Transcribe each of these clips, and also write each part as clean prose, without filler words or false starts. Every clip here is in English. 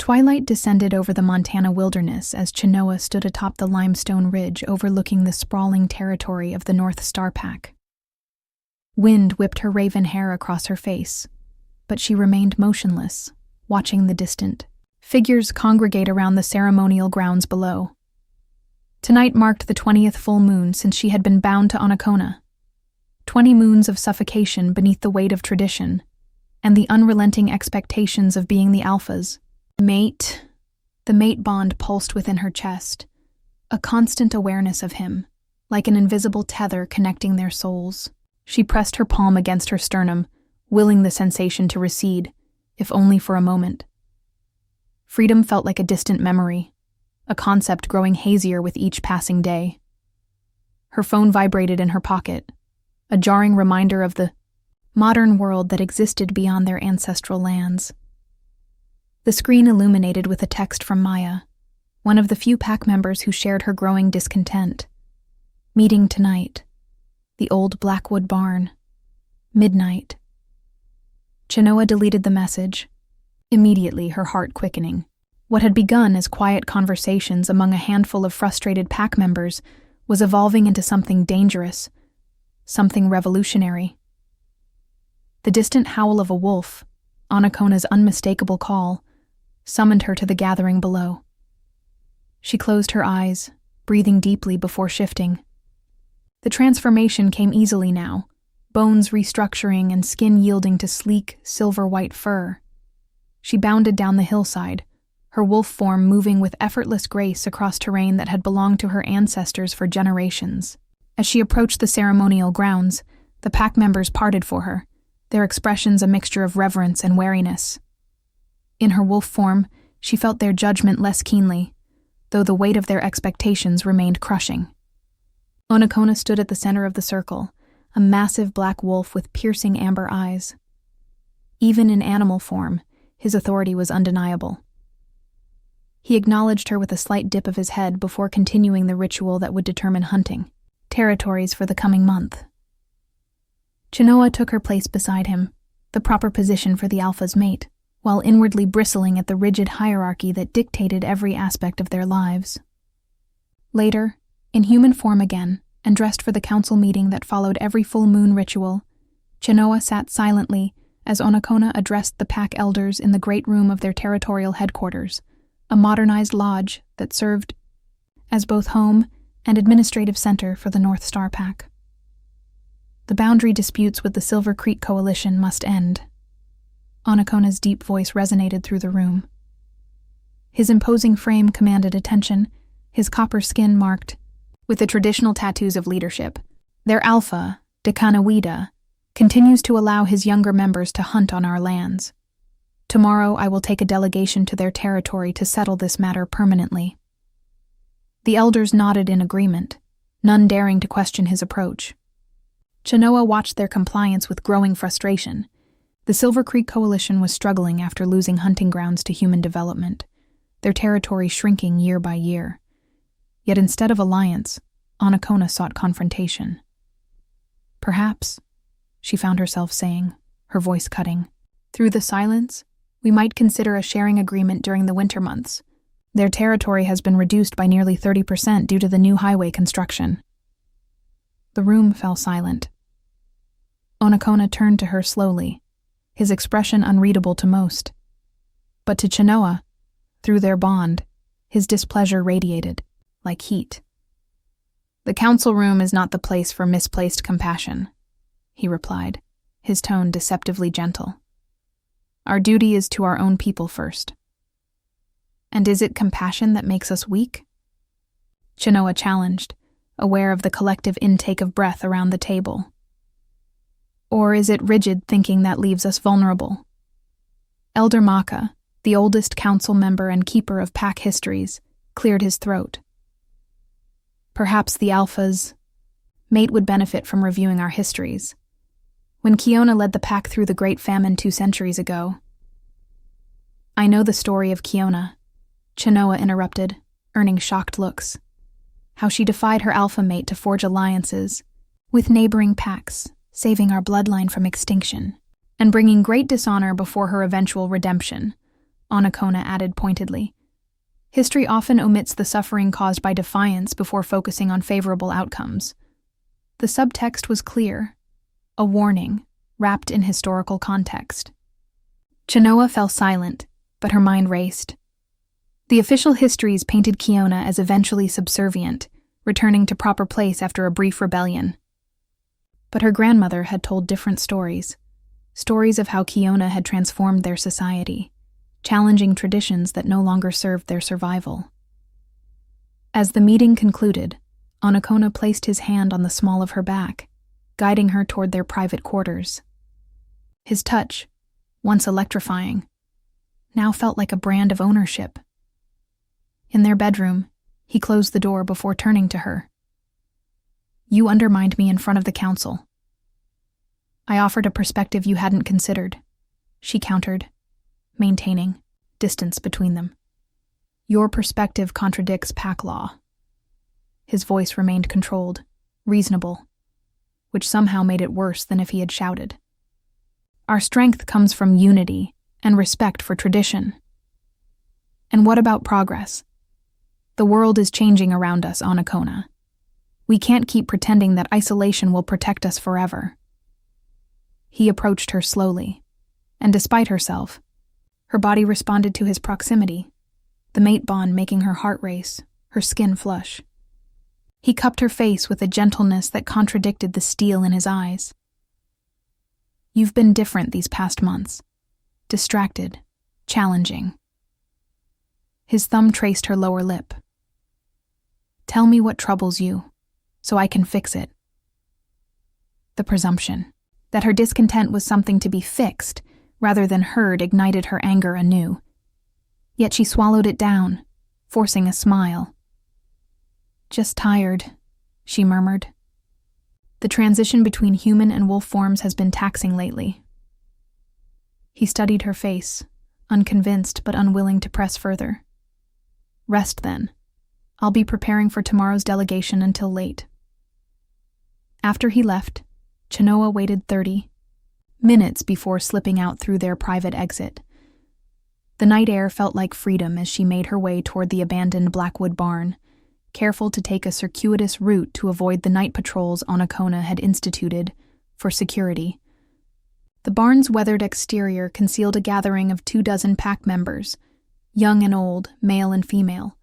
Twilight descended over the Montana wilderness as Chenoa stood atop the limestone ridge overlooking the sprawling territory of the North Star Pack. Wind whipped her raven hair across her face, but she remained motionless, watching the distant figures congregate around the ceremonial grounds below. Tonight marked the 20th full moon since she had been bound to Onacona. 20 moons of suffocation beneath the weight of tradition, and the unrelenting expectations of being the Alpha's mate. The mate bond pulsed within her chest, a constant awareness of him, like an invisible tether connecting their souls. She pressed her palm against her sternum, willing the sensation to recede, if only for a moment. Freedom felt like a distant memory, a concept growing hazier with each passing day. Her phone vibrated in her pocket, a jarring reminder of the modern world that existed beyond their ancestral lands. The screen illuminated with a text from Maya, one of the few pack members who shared her growing discontent. Meeting tonight. The old Blackwood barn. Midnight. Chenoa deleted the message, immediately her heart quickening. What had begun as quiet conversations among a handful of frustrated pack members was evolving into something dangerous, something revolutionary. The distant howl of a wolf, Onacona's unmistakable call, summoned her to the gathering below. She closed her eyes, breathing deeply before shifting. The transformation came easily now, bones restructuring and skin yielding to sleek, silver-white fur. She bounded down the hillside, her wolf form moving with effortless grace across terrain that had belonged to her ancestors for generations. As she approached the ceremonial grounds, the pack members parted for her, their expressions a mixture of reverence and wariness. In her wolf form, she felt their judgment less keenly, though the weight of their expectations remained crushing. Onacona stood at the center of the circle, a massive black wolf with piercing amber eyes. Even in animal form, his authority was undeniable. He acknowledged her with a slight dip of his head before continuing the ritual that would determine hunting territories for the coming month. Chenoa took her place beside him, the proper position for the Alpha's mate, while inwardly bristling at the rigid hierarchy that dictated every aspect of their lives. Later, in human form again, and dressed for the council meeting that followed every full moon ritual, Chenoa sat silently as Onacona addressed the pack elders in the great room of their territorial headquarters, a modernized lodge that served as both home and administrative center for the North Star Pack. The boundary disputes with the Silver Creek Coalition must end. Onacona's deep voice resonated through the room. His imposing frame commanded attention, his copper skin marked with the traditional tattoos of leadership. Their alpha, Decanawida, continues to allow his younger members to hunt on our lands. Tomorrow I will take a delegation to their territory to settle this matter permanently. The elders nodded in agreement, none daring to question his approach. Chenoa watched their compliance with growing frustration. The Silver Creek Coalition was struggling after losing hunting grounds to human development, their territory shrinking year by year. Yet instead of alliance, Onacona sought confrontation. Perhaps, she found herself saying, her voice cutting, through the silence, we might consider a sharing agreement during the winter months. Their territory has been reduced by nearly 30% due to the new highway construction. The room fell silent. Onacona turned to her slowly, his expression unreadable to most. But to Chenoa, through their bond, his displeasure radiated, like heat. The council room is not the place for misplaced compassion, he replied, his tone deceptively gentle. Our duty is to our own people first. And is it compassion that makes us weak? Chenoa challenged, aware of the collective intake of breath around the table. Or is it rigid thinking that leaves us vulnerable? Elder Maka, the oldest council member and keeper of pack histories, cleared his throat. Perhaps the Alpha's mate would benefit from reviewing our histories. When Kiona led the pack through the Great Famine 2 centuries ago. I know the story of Kiona, Chenoa interrupted, earning shocked looks. How she defied her alpha mate to forge alliances with neighboring packs, saving our bloodline from extinction, and bringing great dishonor before her eventual redemption. Anakona added pointedly. History often omits the suffering caused by defiance before focusing on favorable outcomes. The subtext was clear, a warning, wrapped in historical context. Chenoa fell silent, but her mind raced. The official histories painted Kiona as eventually subservient, returning to proper place after a brief rebellion. But her grandmother had told different stories of how Kiona had transformed their society, challenging traditions that no longer served their survival. As the meeting concluded, Anakona placed his hand on the small of her back, guiding her toward their private quarters. His touch, once electrifying, now felt like a brand of ownership. In their bedroom, he closed the door before turning to her. "You undermined me in front of the council. I offered a perspective you hadn't considered," she countered, maintaining distance between them. "Your perspective contradicts pack law." His voice remained controlled, reasonable, which somehow made it worse than if he had shouted. "Our strength comes from unity and respect for tradition. And what about progress? The world is changing around us, Anakona. We can't keep pretending that isolation will protect us forever." He approached her slowly, and despite herself, her body responded to his proximity, the mate bond making her heart race, her skin flush. He cupped her face with a gentleness that contradicted the steel in his eyes. "You've been different these past months. Distracted, challenging." His thumb traced her lower lip. "Tell me what troubles you, so I can fix it." The presumption that her discontent was something to be fixed rather than heard ignited her anger anew. Yet she swallowed it down, forcing a smile. "Just tired," she murmured. "The transition between human and wolf forms has been taxing lately." He studied her face, unconvinced but unwilling to press further. "Rest then. I'll be preparing for tomorrow's delegation until late." After he left, Chenoa waited 30 minutes before slipping out through their private exit. The night air felt like freedom as she made her way toward the abandoned Blackwood barn, careful to take a circuitous route to avoid the night patrols Anakona had instituted for security. The barn's weathered exterior concealed a gathering of 24 pack members, young and old, male and female,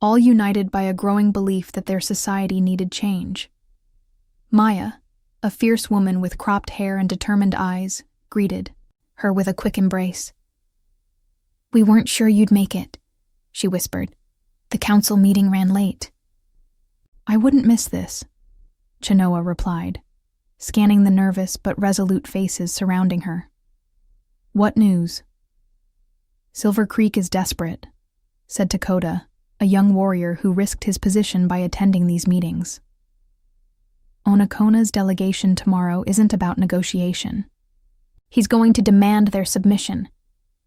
all united by a growing belief that their society needed change. Maya, a fierce woman with cropped hair and determined eyes, greeted her with a quick embrace. "We weren't sure you'd make it," she whispered. "The council meeting ran late." "I wouldn't miss this," Chenoa replied, scanning the nervous but resolute faces surrounding her. "What news?" "Silver Creek is desperate," said Dakota, a young warrior who risked his position by attending these meetings. "Onakona's delegation tomorrow isn't about negotiation. He's going to demand their submission,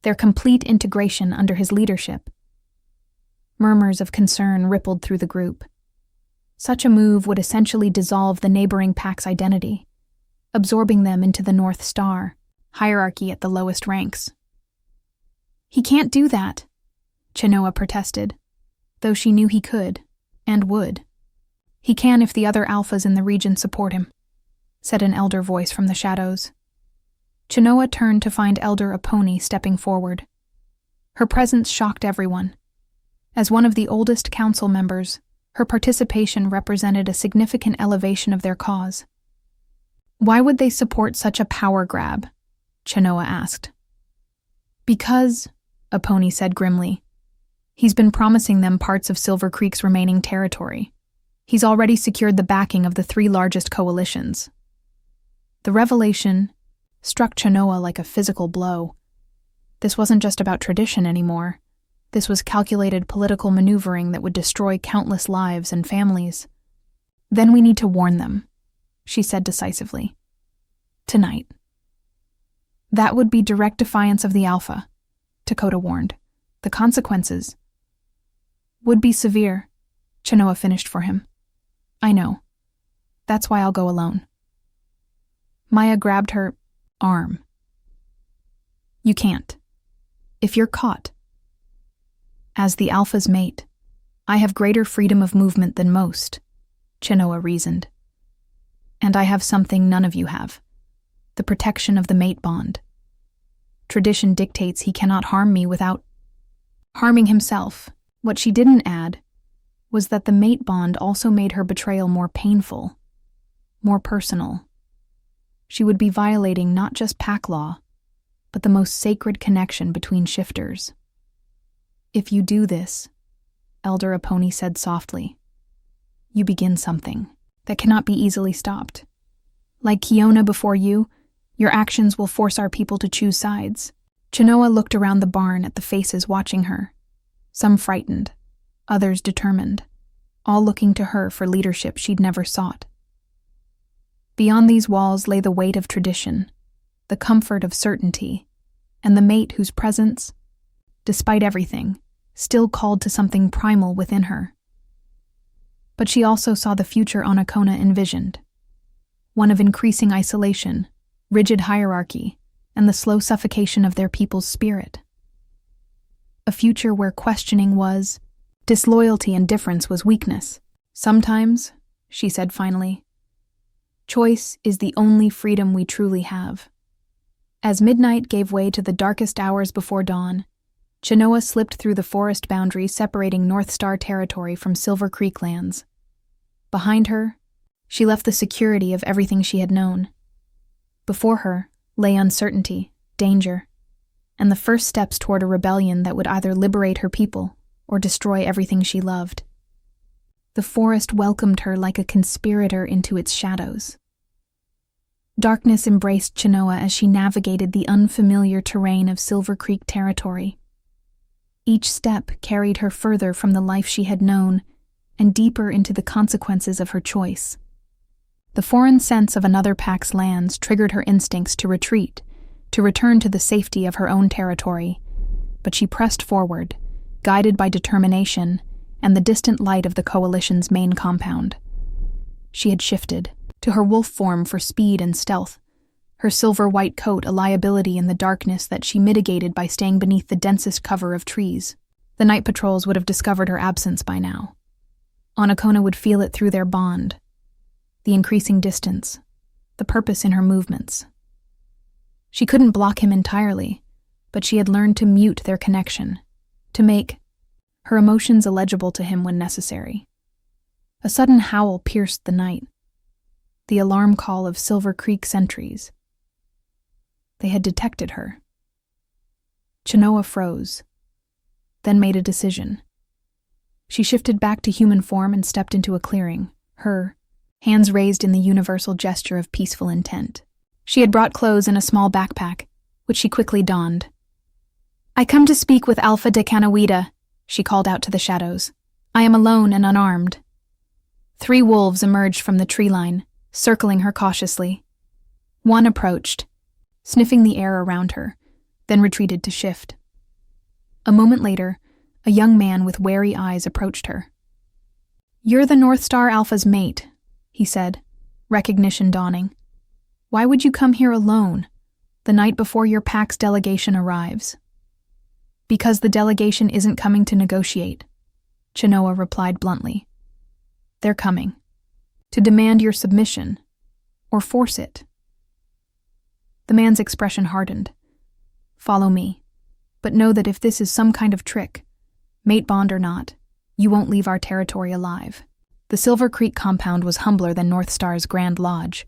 their complete integration under his leadership." Murmurs of concern rippled through the group. Such a move would essentially dissolve the neighboring pack's identity, absorbing them into the North Star, hierarchy at the lowest ranks. "He can't do that," Chenoa protested, though she knew he could, and would. "He can if the other alphas in the region support him," said an elder voice from the shadows. Chenoa turned to find Elder Aponi stepping forward. Her presence shocked everyone. As one of the oldest council members, her participation represented a significant elevation of their cause. "Why would they support such a power grab?" Chenoa asked. "Because," Aponi said grimly, "he's been promising them parts of Silver Creek's remaining territory. He's already secured the backing of the 3 largest coalitions." The revelation struck Chenoa like a physical blow. This wasn't just about tradition anymore. This was calculated political maneuvering that would destroy countless lives and families. "Then we need to warn them," she said decisively. "Tonight." "That would be direct defiance of the Alpha," Dakota warned. "The consequences would be severe," Chenoa finished for him. "I know. That's why I'll go alone." Maya grabbed her arm. "You can't." If you're caught. As the Alpha's mate, I have greater freedom of movement than most, Chenoa reasoned. And I have something none of you have, the protection of the mate bond. Tradition dictates he cannot harm me without harming himself. What she didn't add was that the mate bond also made her betrayal more painful, more personal. She would be violating not just pack law, but the most sacred connection between shifters. If you do this, Elder Aponi said softly, you begin something that cannot be easily stopped. Like Kiona before you, your actions will force our people to choose sides. Chenoa looked around the barn at the faces watching her, some frightened, others determined, all looking to her for leadership she'd never sought. Beyond these walls lay the weight of tradition, the comfort of certainty, and the mate whose presence, despite everything, still called to something primal within her. But she also saw the future Anakona envisioned, one of increasing isolation, rigid hierarchy, and the slow suffocation of their people's spirit. A future where questioning was, disloyalty and difference was weakness. Sometimes, she said finally, choice is the only freedom we truly have. As midnight gave way to the darkest hours before dawn, Chenoa slipped through the forest boundary separating North Star territory from Silver Creek lands. Behind her, she left the security of everything she had known. Before her lay uncertainty, danger, and the first steps toward a rebellion that would either liberate her people or destroy everything she loved. The forest welcomed her like a conspirator into its shadows. Darkness embraced Chenoa as she navigated the unfamiliar terrain of Silver Creek territory. Each step carried her further from the life she had known and deeper into the consequences of her choice. The foreign sense of another pack's lands triggered her instincts to retreat, to return to the safety of her own territory, but she pressed forward, guided by determination and the distant light of the coalition's main compound. She had shifted to her wolf form for speed and stealth, her silver-white coat a liability in the darkness that she mitigated by staying beneath the densest cover of trees. The night patrols would have discovered her absence by now. Anakona would feel it through their bond, the increasing distance, the purpose in her movements. She couldn't block him entirely, but she had learned to mute their connection, to make her emotions illegible to him when necessary. A sudden howl pierced the night, the alarm call of Silver Creek sentries. They had detected her. Chenoa froze, then made a decision. She shifted back to human form and stepped into a clearing, her hands raised in the universal gesture of peaceful intent. She had brought clothes in a small backpack, which she quickly donned. I come to speak with Alpha de Canawida, she called out to the shadows. I am alone and unarmed. 3 wolves emerged from the tree line, circling her cautiously. One approached, sniffing the air around her, then retreated to shift. A moment later, a young man with wary eyes approached her. You're the North Star Alpha's mate, he said, recognition dawning. Why would you come here alone, the night before your pack's delegation arrives? Because the delegation isn't coming to negotiate, Chenoa replied bluntly. They're coming. To demand your submission, or force it. The man's expression hardened. Follow me, but know that if this is some kind of trick, mate bond or not, you won't leave our territory alive. The Silver Creek compound was humbler than North Star's Grand Lodge,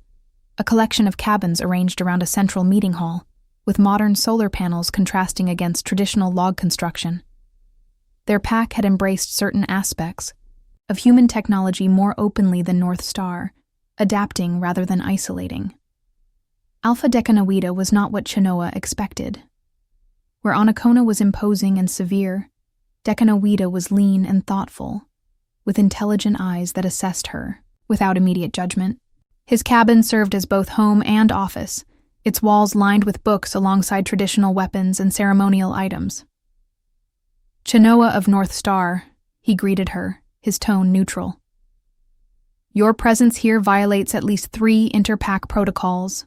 a collection of cabins arranged around a central meeting hall, with modern solar panels contrasting against traditional log construction. Their pack had embraced certain aspects of human technology more openly than North Star, adapting rather than isolating. Alpha Decanawida was not what Chenoa expected. Where Anakona was imposing and severe, Decanawida was lean and thoughtful, with intelligent eyes that assessed her, without immediate judgment. His cabin served as both home and office, its walls lined with books alongside traditional weapons and ceremonial items. Chenoa of North Star, he greeted her, his tone neutral. Your presence here violates at least 3 interpack protocols.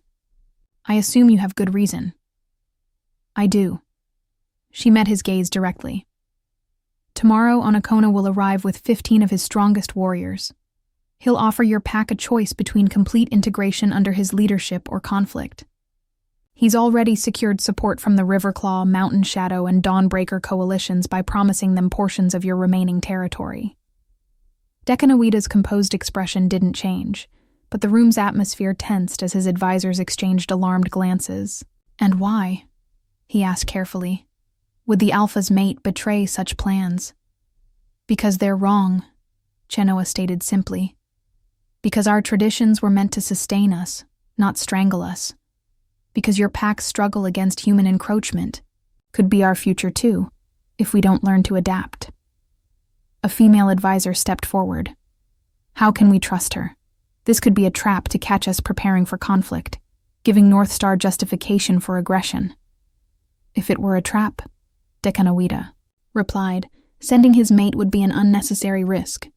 I assume you have good reason. I do. She met his gaze directly. Tomorrow, Onokona will arrive with 15 of his strongest warriors. He'll offer your pack a choice between complete integration under his leadership or conflict. He's already secured support from the Riverclaw, Mountain Shadow, and Dawnbreaker coalitions by promising them portions of your remaining territory. Dekanoida's composed expression didn't change, but the room's atmosphere tensed as his advisors exchanged alarmed glances. And why? He asked carefully. Would the Alpha's mate betray such plans? Because they're wrong, Chenoa stated simply. Because our traditions were meant to sustain us, not strangle us. Because your pack's struggle against human encroachment could be our future too, if we don't learn to adapt. A female advisor stepped forward. How can we trust her? This could be a trap to catch us preparing for conflict, giving North Star justification for aggression. If it were a trap, Dekanoida replied, sending his mate would be an unnecessary risk.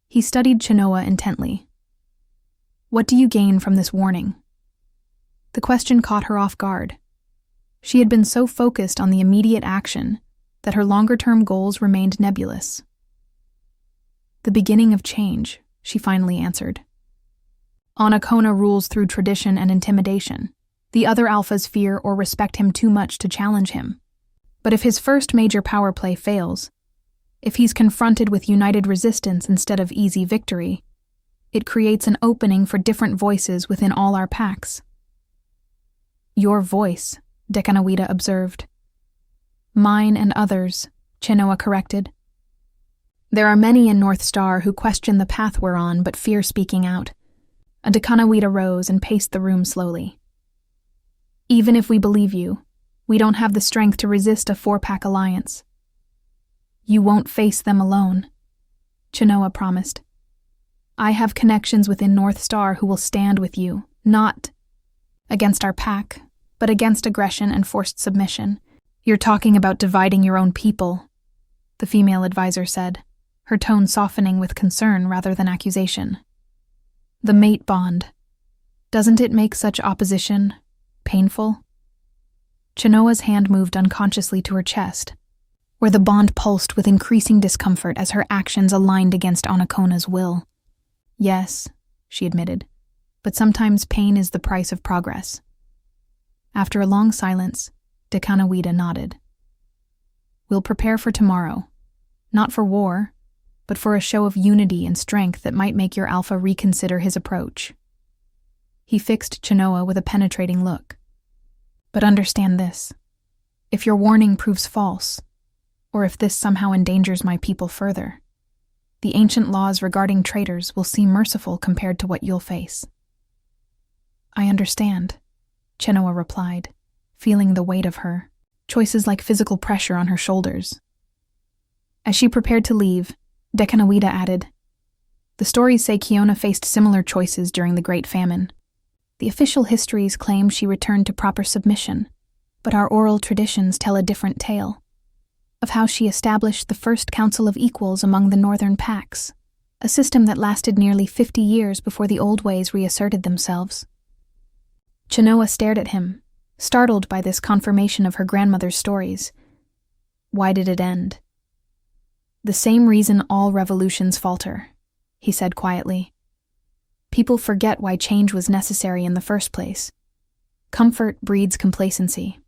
He studied Chenoa intently. What do you gain from this warning? The question caught her off guard. She had been so focused on the immediate action that her longer-term goals remained nebulous. The beginning of change, she finally answered. Onokona rules through tradition and intimidation. The other alphas fear or respect him too much to challenge him. But if his first major power play fails, if he's confronted with united resistance instead of easy victory, it creates an opening for different voices within all our packs. Your voice, Dekanoida observed. Mine and others, Chenoa corrected. There are many in North Star who question the path we're on but fear speaking out. A Dekanoida rose and paced the room slowly. Even if we believe you, we don't have the strength to resist a 4-pack alliance. You won't face them alone, Chenoa promised. I have connections within North Star who will stand with you, not against our pack, but against aggression and forced submission. You're talking about dividing your own people, the female advisor said, her tone softening with concern rather than accusation. The mate bond. Doesn't it make such opposition painful? Chenoa's hand moved unconsciously to her chest, where the bond pulsed with increasing discomfort as her actions aligned against Onokona's will. Yes, she admitted, but sometimes pain is the price of progress. After a long silence, Dekanoida nodded. We'll prepare for tomorrow, not for war, but for a show of unity and strength that might make your alpha reconsider his approach. He fixed Chenoa with a penetrating look. But understand this. If your warning proves false, or if this somehow endangers my people further, the ancient laws regarding traitors will seem merciful compared to what you'll face. I understand, Chenoa replied, feeling the weight of her choices like physical pressure on her shoulders. As she prepared to leave, Dekanoida added, The stories say Kiona faced similar choices during the Great Famine. The official histories claim she returned to proper submission, but our oral traditions tell a different tale, of how she established the first Council of Equals among the northern packs, a system that lasted nearly 50 years before the old ways reasserted themselves. Chenoa stared at him, startled by this confirmation of her grandmother's stories. Why did it end? The same reason all revolutions falter, he said quietly. People forget why change was necessary in the first place. Comfort breeds complacency.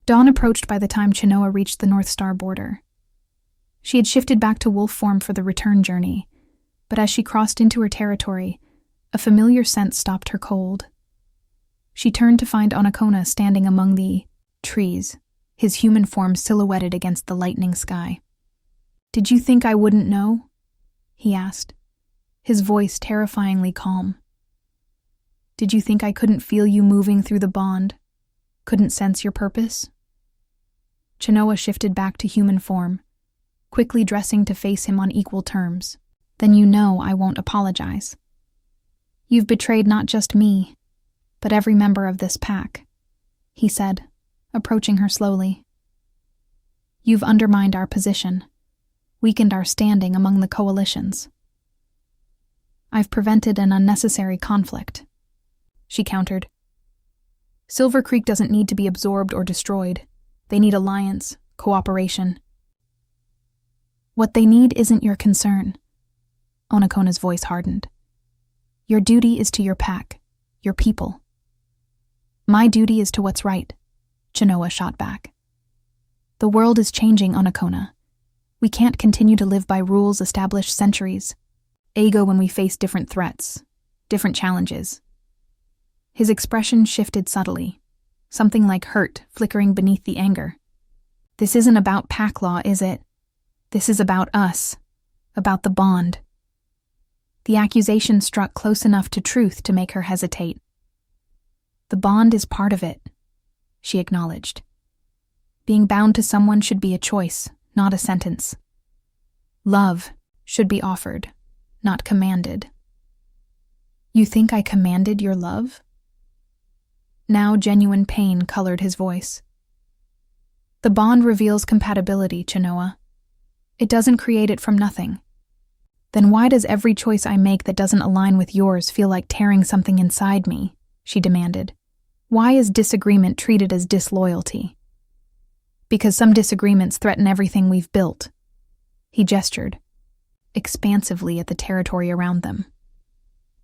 Dawn approached by the time Chenoa reached the North Star border. She had shifted back to wolf form for the return journey, but as she crossed into her territory, a familiar scent stopped her cold. She turned to find Onokona standing among the trees, his human form silhouetted against the lightening sky. Did you think I wouldn't know? He asked, his voice terrifyingly calm. Did you think I couldn't feel you moving through the bond? Couldn't sense your purpose? Chenoa shifted back to human form, quickly dressing to face him on equal terms. Then you know I won't apologize. You've betrayed not just me, but every member of this pack, he said, approaching her slowly. You've undermined our position, weakened our standing among the coalitions. I've prevented an unnecessary conflict, she countered. Silver Creek doesn't need to be absorbed or destroyed. They need alliance, cooperation. What they need isn't your concern. Onakona's voice hardened. Your duty is to your pack, your people. My duty is to what's right, Chenoa shot back. The world is changing, Onakona. We can't continue to live by rules established centuries ago when we face different threats, different challenges. His expression shifted subtly, something like hurt flickering beneath the anger. This isn't about pack law, is it? This is about us, about the bond. The accusation struck close enough to truth to make her hesitate. The bond is part of it, she acknowledged. Being bound to someone should be a choice, not a sentence. Love should be offered, not commanded. You think I commanded your love? Now genuine pain colored his voice. The bond reveals compatibility, Chenoa. It doesn't create it from nothing. Then why does every choice I make that doesn't align with yours feel like tearing something inside me? She demanded. Why is disagreement treated as disloyalty? Because some disagreements threaten everything we've built. He gestured, expansively at the territory around them.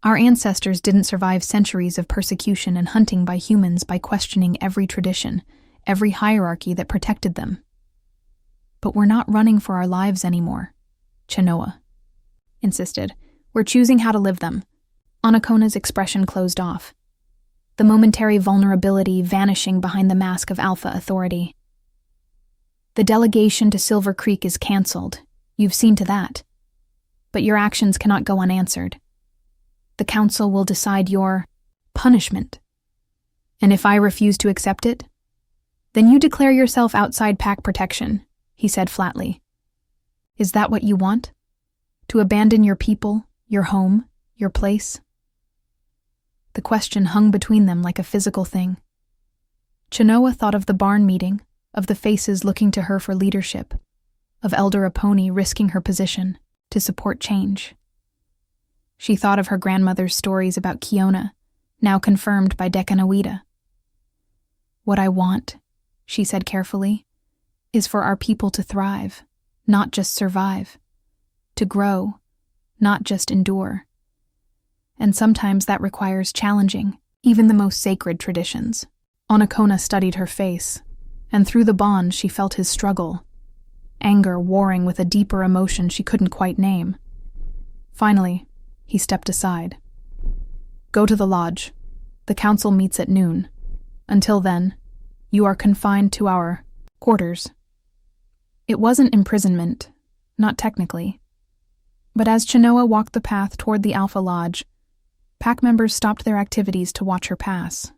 Our ancestors didn't survive centuries of persecution and hunting by humans by questioning every tradition, every hierarchy that protected them. But we're not running for our lives anymore, Chenoa insisted. We're choosing how to live them. Onakona's expression closed off, the momentary vulnerability vanishing behind the mask of alpha authority. The delegation to Silver Creek is canceled. You've seen to that. But your actions cannot go unanswered. The council will decide your punishment. And if I refuse to accept it, then you declare yourself outside pack protection, he said flatly. Is that what you want? To abandon your people, your home, your place? The question hung between them like a physical thing. Chenoa thought of the barn meeting, of the faces looking to her for leadership, of Elder Aponi risking her position to support change. She thought of her grandmother's stories about Kiona, now confirmed by Dekanawida. What I want, she said carefully, is for our people to thrive, not just survive, to grow, not just endure. And sometimes that requires challenging even the most sacred traditions. Onakona studied her face, and through the bond she felt his struggle, anger warring with a deeper emotion she couldn't quite name. Finally, he stepped aside. Go to the lodge. The council meets at noon. Until then, you are confined to our quarters. It wasn't imprisonment, not technically. But as Chenoa walked the path toward the Alpha Lodge, pack members stopped their activities to watch her pass.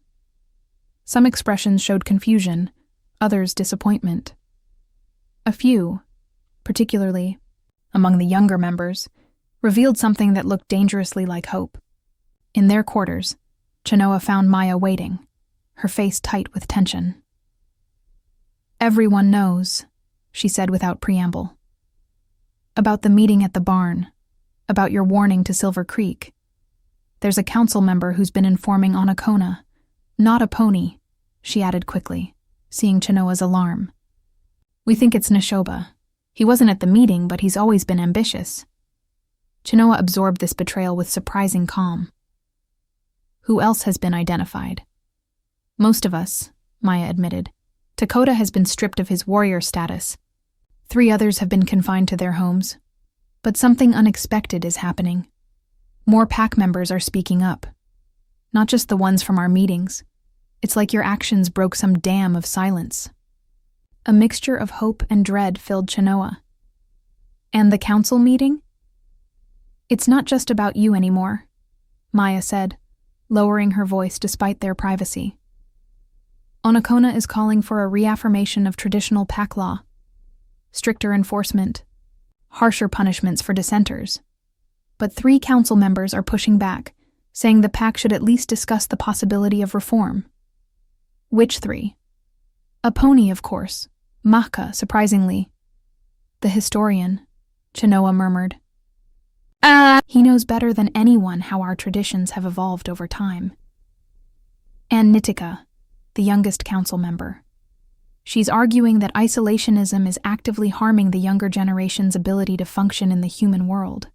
Some expressions showed confusion, others disappointment. A few, particularly among the younger members, revealed something that looked dangerously like hope. In their quarters, Chenoa found Maya waiting, her face tight with tension. Everyone knows, she said without preamble. About the meeting at the barn, about your warning to Silver Creek. There's a council member who's been informing Onakona, not Aponi, she added quickly, seeing Chenoa's alarm. We think it's Neshoba. He wasn't at the meeting, but he's always been ambitious. Chenoa absorbed this betrayal with surprising calm. Who else has been identified? Most of us, Maya admitted. Takota has been stripped of his warrior status. 3 others have been confined to their homes. But something unexpected is happening. More pack members are speaking up. Not just the ones from our meetings. It's like your actions broke some dam of silence. A mixture of hope and dread filled Chenoa. And the council meeting? It's not just about you anymore, Maya said, lowering her voice despite their privacy. Onakona is calling for a reaffirmation of traditional pack law, stricter enforcement, harsher punishments for dissenters. But 3 council members are pushing back, saying the pack should at least discuss the possibility of reform. Which 3? Aponi, of course. Mahka, surprisingly. The historian, Chenoa murmured. He knows better than anyone how our traditions have evolved over time. And Nitika, the youngest council member. She's arguing that isolationism is actively harming the younger generation's ability to function in the human world.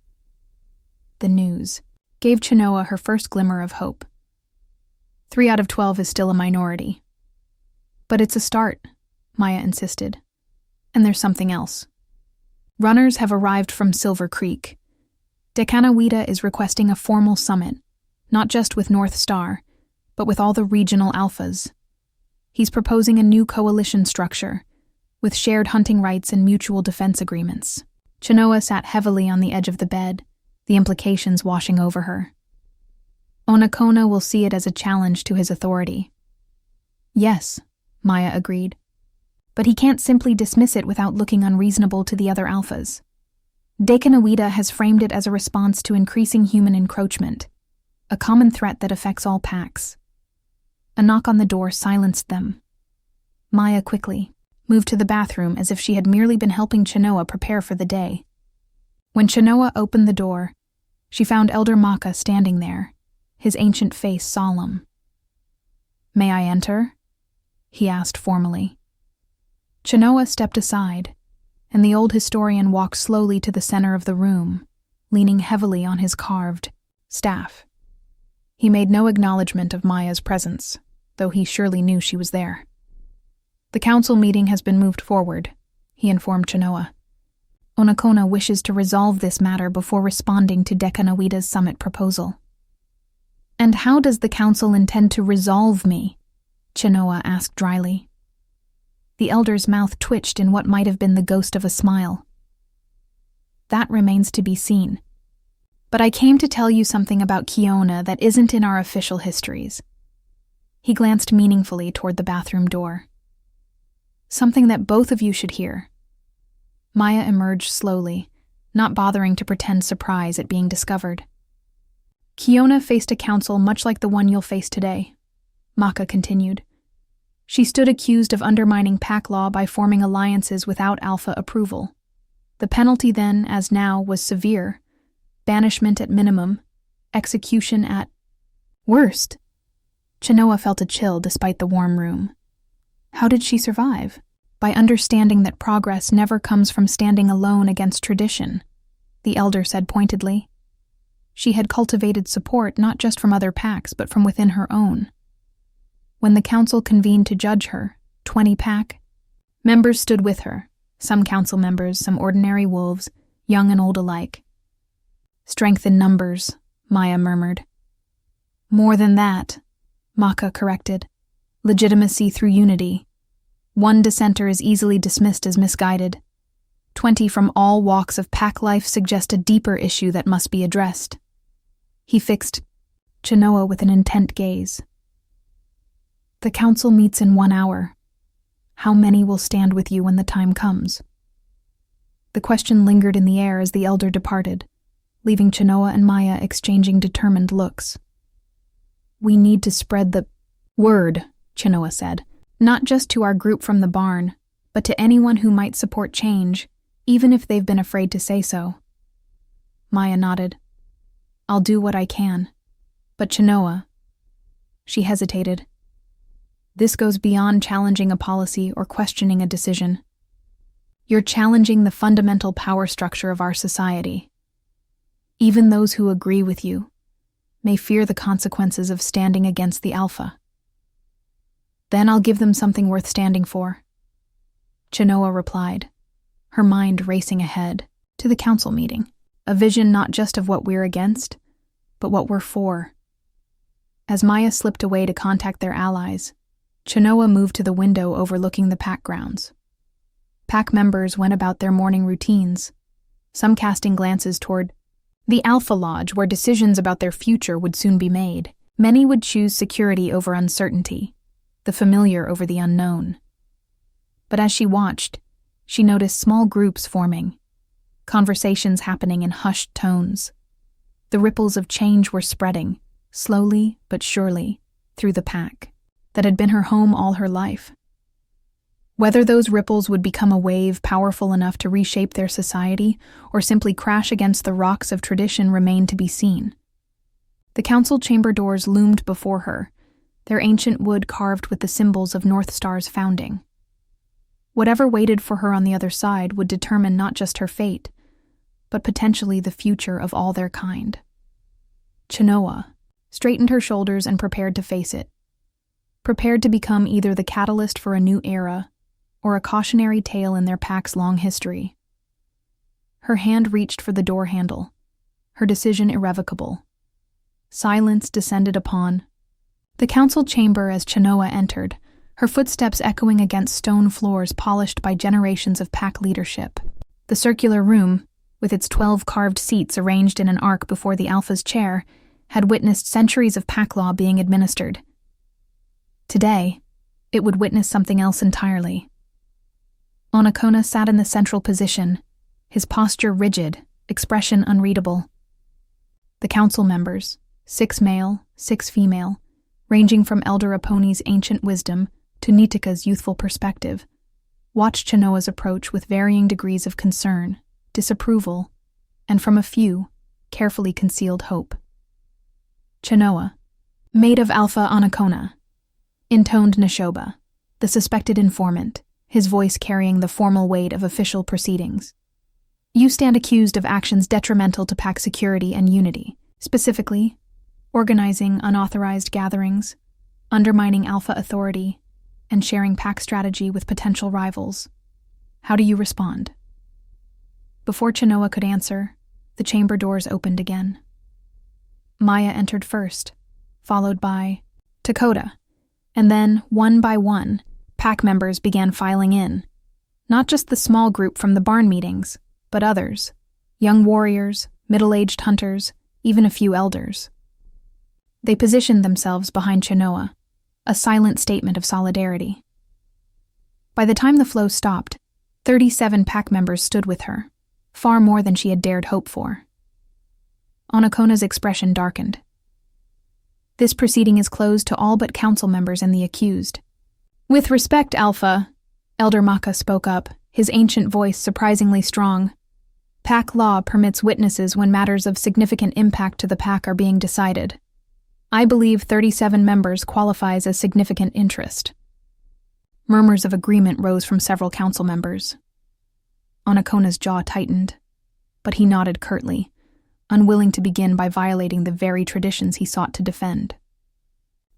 The news gave Chenoa her first glimmer of hope. 3 out of 12 is still a minority. But it's a start, Maya insisted. And there's something else. Runners have arrived from Silver Creek. Decanawida is requesting a formal summit, not just with North Star, but with all the regional alphas. He's proposing a new coalition structure, with shared hunting rights and mutual defense agreements. Chenoa sat heavily on the edge of the bed, the implications washing over her. Onakona will see it as a challenge to his authority. Yes, Maya agreed. But he can't simply dismiss it without looking unreasonable to the other alphas. Decanawida has framed it as a response to increasing human encroachment, a common threat that affects all packs. A knock on the door silenced them. Maya quickly moved to the bathroom as if she had merely been helping Chenoa prepare for the day. When Chenoa opened the door, she found Elder Maka standing there, his ancient face solemn. "May I enter?" he asked formally. Chenoa stepped aside, and the old historian walked slowly to the center of the room, leaning heavily on his carved staff. He made no acknowledgement of Maya's presence, though he surely knew she was there. "The council meeting has been moved forward," he informed Chenoa. "Onakona wishes to resolve this matter before responding to Decanawida's summit proposal." "And how does the council intend to resolve me?" Chenoa asked dryly. The elder's mouth twitched in what might have been the ghost of a smile. "That remains to be seen. But I came to tell you something about Kiona that isn't in our official histories." He glanced meaningfully toward the bathroom door. "Something that both of you should hear." Maya emerged slowly, not bothering to pretend surprise at being discovered. "Kiona faced a council much like the one you'll face today," Maka continued. "She stood accused of undermining pack law by forming alliances without alpha approval. The penalty then, as now, was severe: banishment at minimum, execution at worst." Chenoa felt a chill despite the warm room. How did she survive? By understanding that progress never comes from standing alone against tradition, the elder said pointedly. She had cultivated support not just from other packs, but from within her own. When the council convened to judge her, 20 pack members stood with her, some council members, some ordinary wolves, young and old alike. "Strength in numbers," Maya murmured. "More than that," Maka corrected. "Legitimacy through unity. One dissenter is easily dismissed as misguided. 20 from all walks of pack life suggest a deeper issue that must be addressed." He fixed Chenoa with an intent gaze. "The council meets in 1 hour. How many will stand with you when the time comes?" The question lingered in the air as the elder departed, leaving Chenoa and Maya exchanging determined looks. "We need to spread the word," Chenoa said, "not just to our group from the barn, but to anyone who might support change, even if they've been afraid to say so." Maya nodded. "I'll do what I can. But Chenoa..." She hesitated. "This goes beyond challenging a policy or questioning a decision. You're challenging the fundamental power structure of our society. Even those who agree with you may fear the consequences of standing against the alpha. Then I'll give them something worth standing for." Chenoa replied, her mind racing ahead to the council meeting, a vision not just of what we're against, but what we're for. As Maya slipped away to contact their allies, Chenoa moved to the window overlooking the pack grounds. Pack members went about their morning routines, some casting glances toward the Alpha Lodge, where decisions about their future would soon be made. Many would choose security over uncertainty, the familiar over the unknown. But as she watched, she noticed small groups forming, conversations happening in hushed tones. The ripples of change were spreading, slowly but surely, through the pack that had been her home all her life. Whether those ripples would become a wave powerful enough to reshape their society or simply crash against the rocks of tradition remained to be seen. The council chamber doors loomed before her, their ancient wood carved with the symbols of North Star's founding. Whatever waited for her on the other side would determine not just her fate, but potentially the future of all their kind. Chenoa straightened her shoulders and prepared to face it, prepared to become either the catalyst for a new era or a cautionary tale in their pack's long history. Her hand reached for the door handle, her decision irrevocable. Silence descended upon the council chamber as Chenoa entered, her footsteps echoing against stone floors polished by generations of pack leadership. The circular room, with its 12 carved seats arranged in an arc before the Alpha's chair, had witnessed centuries of pack law being administered. Today, it would witness something else entirely. Onokona sat in the central position, his posture rigid, expression unreadable. The council members, 6 male, 6 female, ranging from Elder Aponi's ancient wisdom to Nitika's youthful perspective, watched Chenoa's approach with varying degrees of concern, disapproval, and from a few, carefully concealed hope. Chenoa, maid of Alpha Onokona, intoned Neshoba, the suspected informant, his voice carrying the formal weight of official proceedings. You stand accused of actions detrimental to pack security and unity, specifically organizing unauthorized gatherings, undermining Alpha authority, and sharing pack strategy with potential rivals. How do you respond? Before Chenoa could answer, the chamber doors opened again. Maya entered first, followed by Dakota, and then, one by one, pack members began filing in. Not just the small group from the barn meetings, but others, young warriors, middle-aged hunters, even a few elders. They positioned themselves behind Chenoa, a silent statement of solidarity. By the time the flow stopped, 37 pack members stood with her, far more than she had dared hope for. Onokona's expression darkened. This proceeding is closed to all but council members and the accused. With respect, Alpha, Elder Maka spoke up, his ancient voice surprisingly strong. Pack law permits witnesses when matters of significant impact to the pack are being decided. I believe 37 members qualifies as significant interest. Murmurs of agreement rose from several council members. Onokona's jaw tightened, but he nodded curtly, unwilling to begin by violating the very traditions he sought to defend.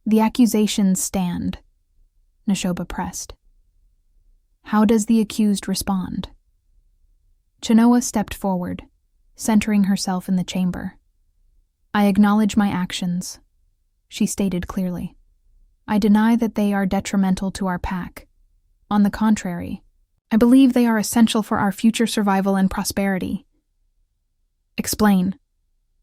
The accusations stand, Neshoba pressed. How does the accused respond? Chenoa stepped forward, centering herself in the chamber. I acknowledge my actions, she stated clearly. I deny that they are detrimental to our pack. On the contrary, I believe they are essential for our future survival and prosperity. Explain,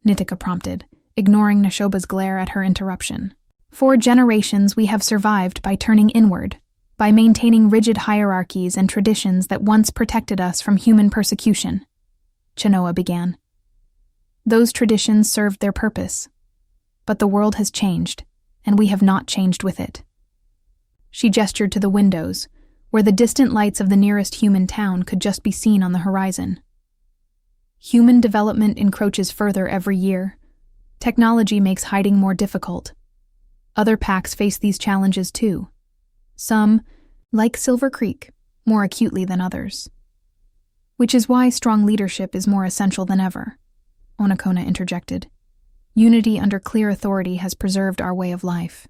Nitika prompted, ignoring Neshoba's glare at her interruption. For generations we have survived by turning inward, by maintaining rigid hierarchies and traditions that once protected us from human persecution, Chenoa began. Those traditions served their purpose, but the world has changed, and we have not changed with it. She gestured to the windows, where the distant lights of the nearest human town could just be seen on the horizon. Human development encroaches further every year. Technology makes hiding more difficult. Other packs face these challenges too. Some, like Silver Creek, more acutely than others. Which is why strong leadership is more essential than ever, Onokona interjected. Unity under clear authority has preserved our way of life.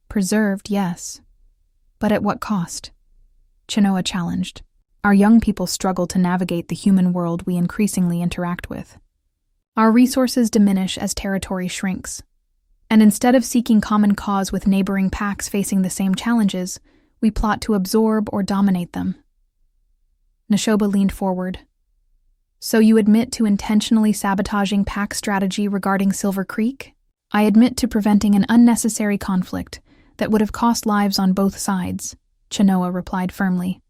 Preserved, yes. But at what cost? Chenoa challenged. Our young people struggle to navigate the human world we increasingly interact with. Our resources diminish as territory shrinks. And instead of seeking common cause with neighboring packs facing the same challenges, we plot to absorb or dominate them. Neshoba leaned forward. So you admit to intentionally sabotaging pack strategy regarding Silver Creek? I admit to preventing an unnecessary conflict that would have cost lives on both sides, Chenoa replied firmly.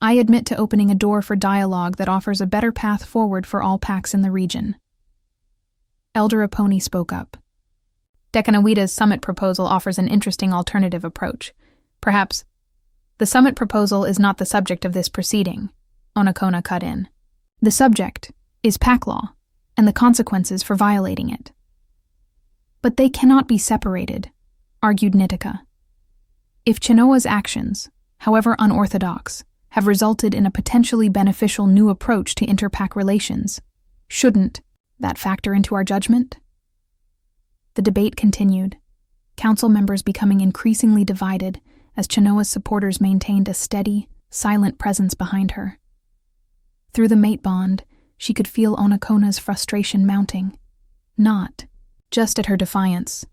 I admit to opening a door for dialogue that offers a better path forward for all packs in the region. Elder Aponi spoke up. Dekanawita's summit proposal offers an interesting alternative approach. Perhaps the summit proposal is not the subject of this proceeding, Onokona cut in. The subject is pack law and the consequences for violating it. But they cannot be separated, argued Nitika. If Chenoa's actions, however unorthodox, have resulted in a potentially beneficial new approach to interpack relations. Shouldn't that factor into our judgment? The debate continued, council members becoming increasingly divided as Chenoa's supporters maintained a steady, silent presence behind her. Through the mate bond, she could feel Onakona's frustration mounting, not just at her defiance,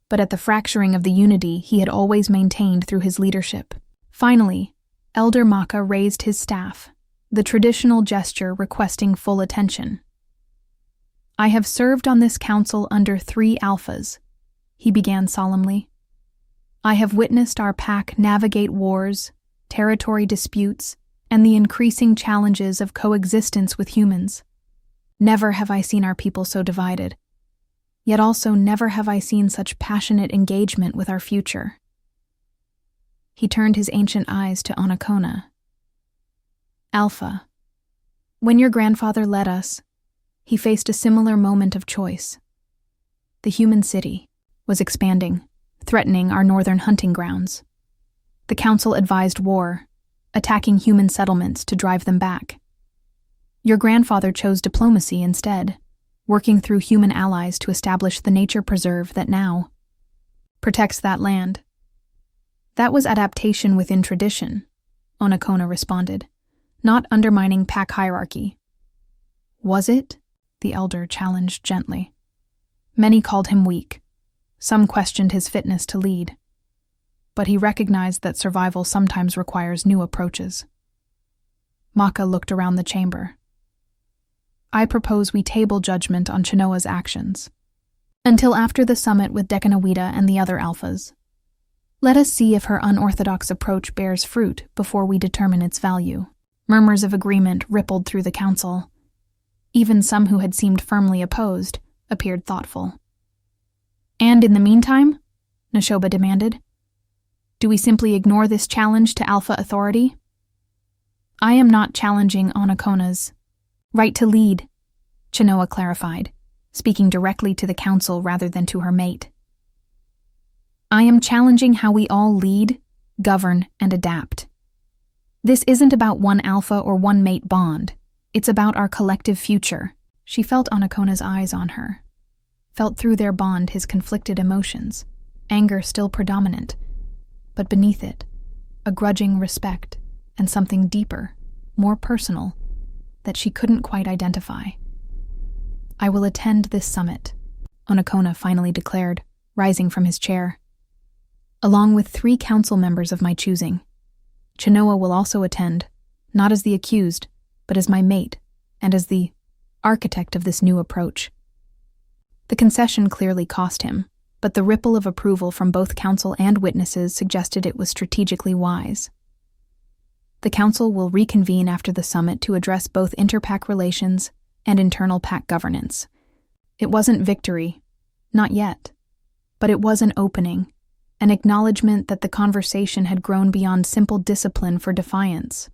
but at the fracturing of the unity he had always maintained through his leadership. Finally, Elder Maka raised his staff, the traditional gesture requesting full attention. "I have served on this council under 3 alphas," he began solemnly. "I have witnessed our pack navigate wars, territory disputes, and the increasing challenges of coexistence with humans. Never have I seen our people so divided. Yet also never have I seen such passionate engagement with our future." He turned his ancient eyes to Onakona. "Alpha, when your grandfather led us, he faced a similar moment of choice. The human city was expanding, threatening our northern hunting grounds. The council advised war, attacking human settlements to drive them back. Your grandfather chose diplomacy instead, working through human allies to establish the nature preserve that now protects that land." "That was adaptation within tradition," Onakona responded, "not undermining pack hierarchy." "Was it?" the elder challenged gently. Many called him weak. Some questioned his fitness to lead. But he recognized that survival sometimes requires new approaches. Maka looked around the chamber. "I propose we table judgment on Chenoa's actions until after the summit with Dekanawida and the other alphas. Let us see if her unorthodox approach bears fruit before we determine its value." Murmurs of agreement rippled through the council. Even some who had seemed firmly opposed appeared thoughtful. "And in the meantime," Neshoba demanded, "do we simply ignore this challenge to alpha authority?" "I am not challenging Onakona's right to lead," Chenoa clarified, speaking directly to the council rather than to her mate. "I am challenging how we all lead, govern, and adapt. This isn't about one alpha or one mate bond. It's about our collective future." She felt Onakona's eyes on her, felt through their bond his conflicted emotions, anger still predominant, but beneath it, a grudging respect and something deeper, more personal, that she couldn't quite identify. "I will attend this summit," Onakona finally declared, rising from his chair. "Along with 3 council members of my choosing. Chenoa will also attend, not as the accused, but as my mate, and as the architect of this new approach." The concession clearly cost him, but the ripple of approval from both council and witnesses suggested it was strategically wise. The council will reconvene after the summit to address both interpack relations and internal pack governance. It wasn't victory, not yet, but it was an opening, an acknowledgement that the conversation had grown beyond simple discipline for defiance.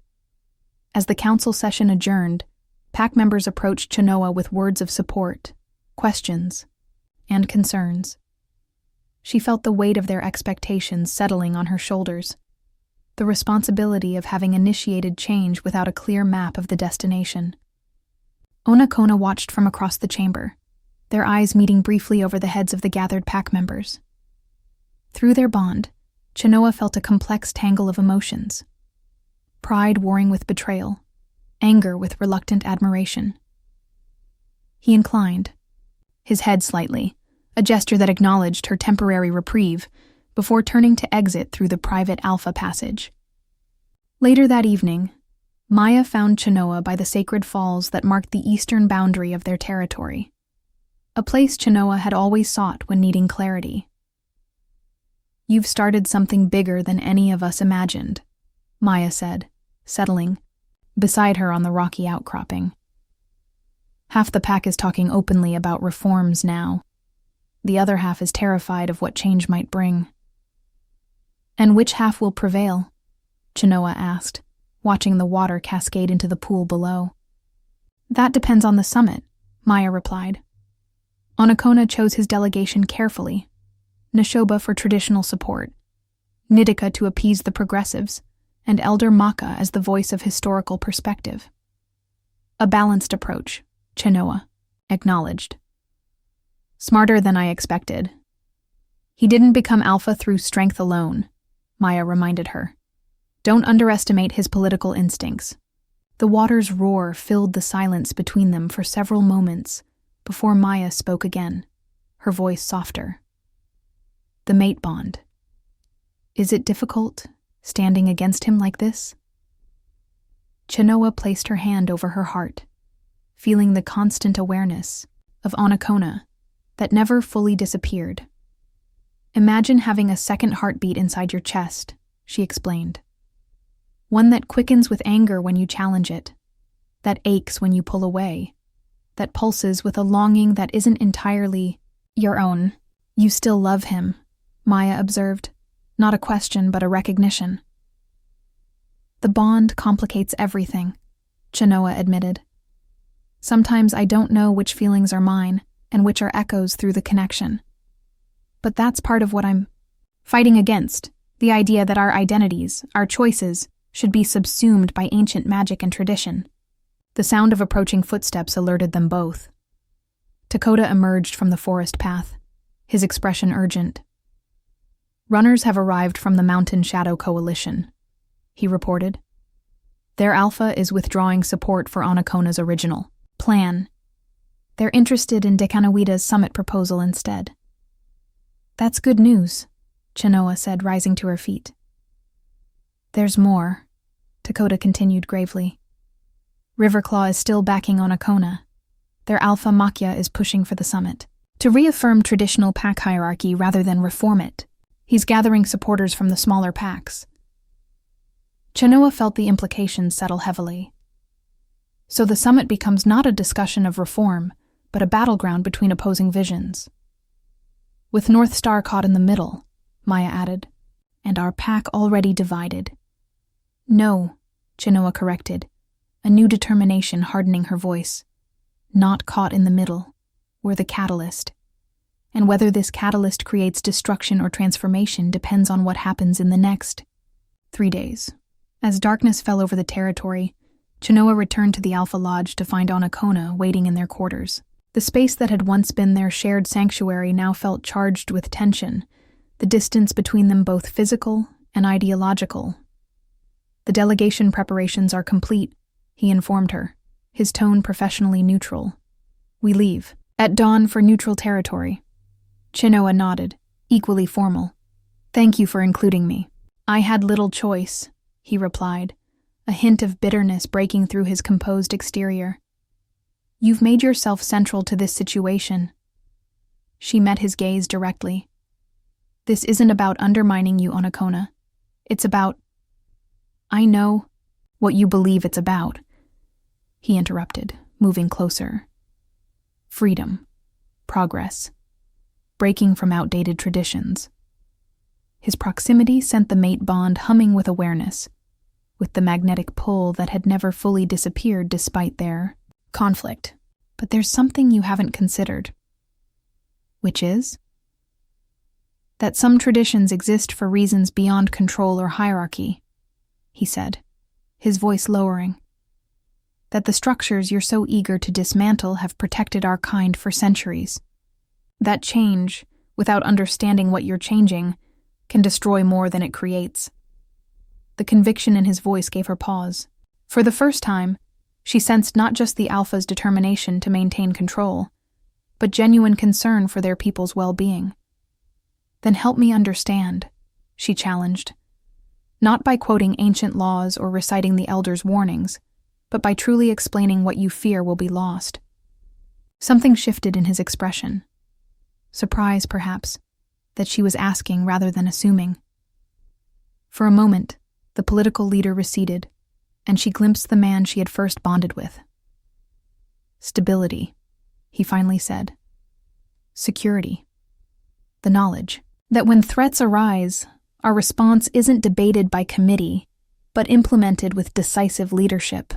As the council session adjourned, pack members approached Chenoa with words of support, questions, and concerns. She felt the weight of their expectations settling on her shoulders, the responsibility of having initiated change without a clear map of the destination. Onakona watched from across the chamber, their eyes meeting briefly over the heads of the gathered pack members. Through their bond, Chenoa felt a complex tangle of emotions. Pride warring with betrayal, anger with reluctant admiration. He inclined, his head slightly, a gesture that acknowledged her temporary reprieve, before turning to exit through the private alpha passage. Later that evening, Maya found Chenoa by the sacred falls that marked the eastern boundary of their territory, a place Chenoa had always sought when needing clarity. "You've started something bigger than any of us imagined," Maya said, settling beside her on the rocky outcropping. "Half the pack is talking openly about reforms now. The other half is terrified of what change might bring." "And which half will prevail?" Chenoa asked, watching the water cascade into the pool below. "That depends on the summit," Maya replied. Onakona chose his delegation carefully, Neshoba for traditional support, Nidika to appease the progressives, and Elder Maka as the voice of historical perspective. A balanced approach, Chenoa acknowledged. Smarter than I expected. He didn't become alpha through strength alone, Maya reminded her. Don't underestimate his political instincts. The water's roar filled the silence between them for several moments before Maya spoke again, her voice softer. The mate bond. Is it difficult, standing against him like this? Chenoa placed her hand over her heart, feeling the constant awareness of Onakona that never fully disappeared. Imagine having a second heartbeat inside your chest, she explained. One that quickens with anger when you challenge it, that aches when you pull away, that pulses with a longing that isn't entirely your own. You still love him, Maya observed. Not a question, but a recognition. The bond complicates everything, Chenoa admitted. Sometimes I don't know which feelings are mine and which are echoes through the connection. But that's part of what I'm fighting against, the idea that our identities, our choices, should be subsumed by ancient magic and tradition. The sound of approaching footsteps alerted them both. Takota emerged from the forest path, his expression urgent. Runners have arrived from the Mountain Shadow Coalition, he reported. Their alpha is withdrawing support for Onakona's original plan. They're interested in Dekanawida's summit proposal instead. That's good news, Chenoa said, rising to her feet. There's more, Takota continued gravely. Riverclaw is still backing Onakona. Their alpha Makya is pushing for the summit, to reaffirm traditional pack hierarchy rather than reform it. He's gathering supporters from the smaller packs. Chenoa felt the implications settle heavily. So the summit becomes not a discussion of reform, but a battleground between opposing visions. With North Star caught in the middle, Maya added, and our pack already divided. No, Chenoa corrected, a new determination hardening her voice. Not caught in the middle. We're the catalyst. And whether this catalyst creates destruction or transformation depends on what happens in the next 3 days. As darkness fell over the territory, Chenoa returned to the Alpha Lodge to find Onakona waiting in their quarters. The space that had once been their shared sanctuary now felt charged with tension, the distance between them both physical and ideological. The delegation preparations are complete, he informed her, his tone professionally neutral. We leave. At dawn for neutral territory. Chenoa nodded, equally formal. Thank you for including me. I had little choice, he replied, a hint of bitterness breaking through his composed exterior. You've made yourself central to this situation. She met his gaze directly. This isn't about undermining you, Onakona. It's about... I know what you believe it's about, he interrupted, moving closer. Freedom, progress, breaking from outdated traditions. His proximity sent the mate bond humming with awareness, with the magnetic pull that had never fully disappeared despite their conflict. But there's something you haven't considered. Which is? That some traditions exist for reasons beyond control or hierarchy, he said, his voice lowering. That the structures you're so eager to dismantle have protected our kind for centuries. That change, without understanding what you're changing, can destroy more than it creates. The conviction in his voice gave her pause. For the first time, she sensed not just the Alpha's determination to maintain control, but genuine concern for their people's well-being. Then help me understand, she challenged. Not by quoting ancient laws or reciting the elders' warnings, but by truly explaining what you fear will be lost. Something shifted in his expression. Surprise, perhaps, that she was asking rather than assuming. For a moment, the political leader receded, and she glimpsed the man she had first bonded with. Stability, he finally said. Security. The knowledge that when threats arise, our response isn't debated by committee, but implemented with decisive leadership.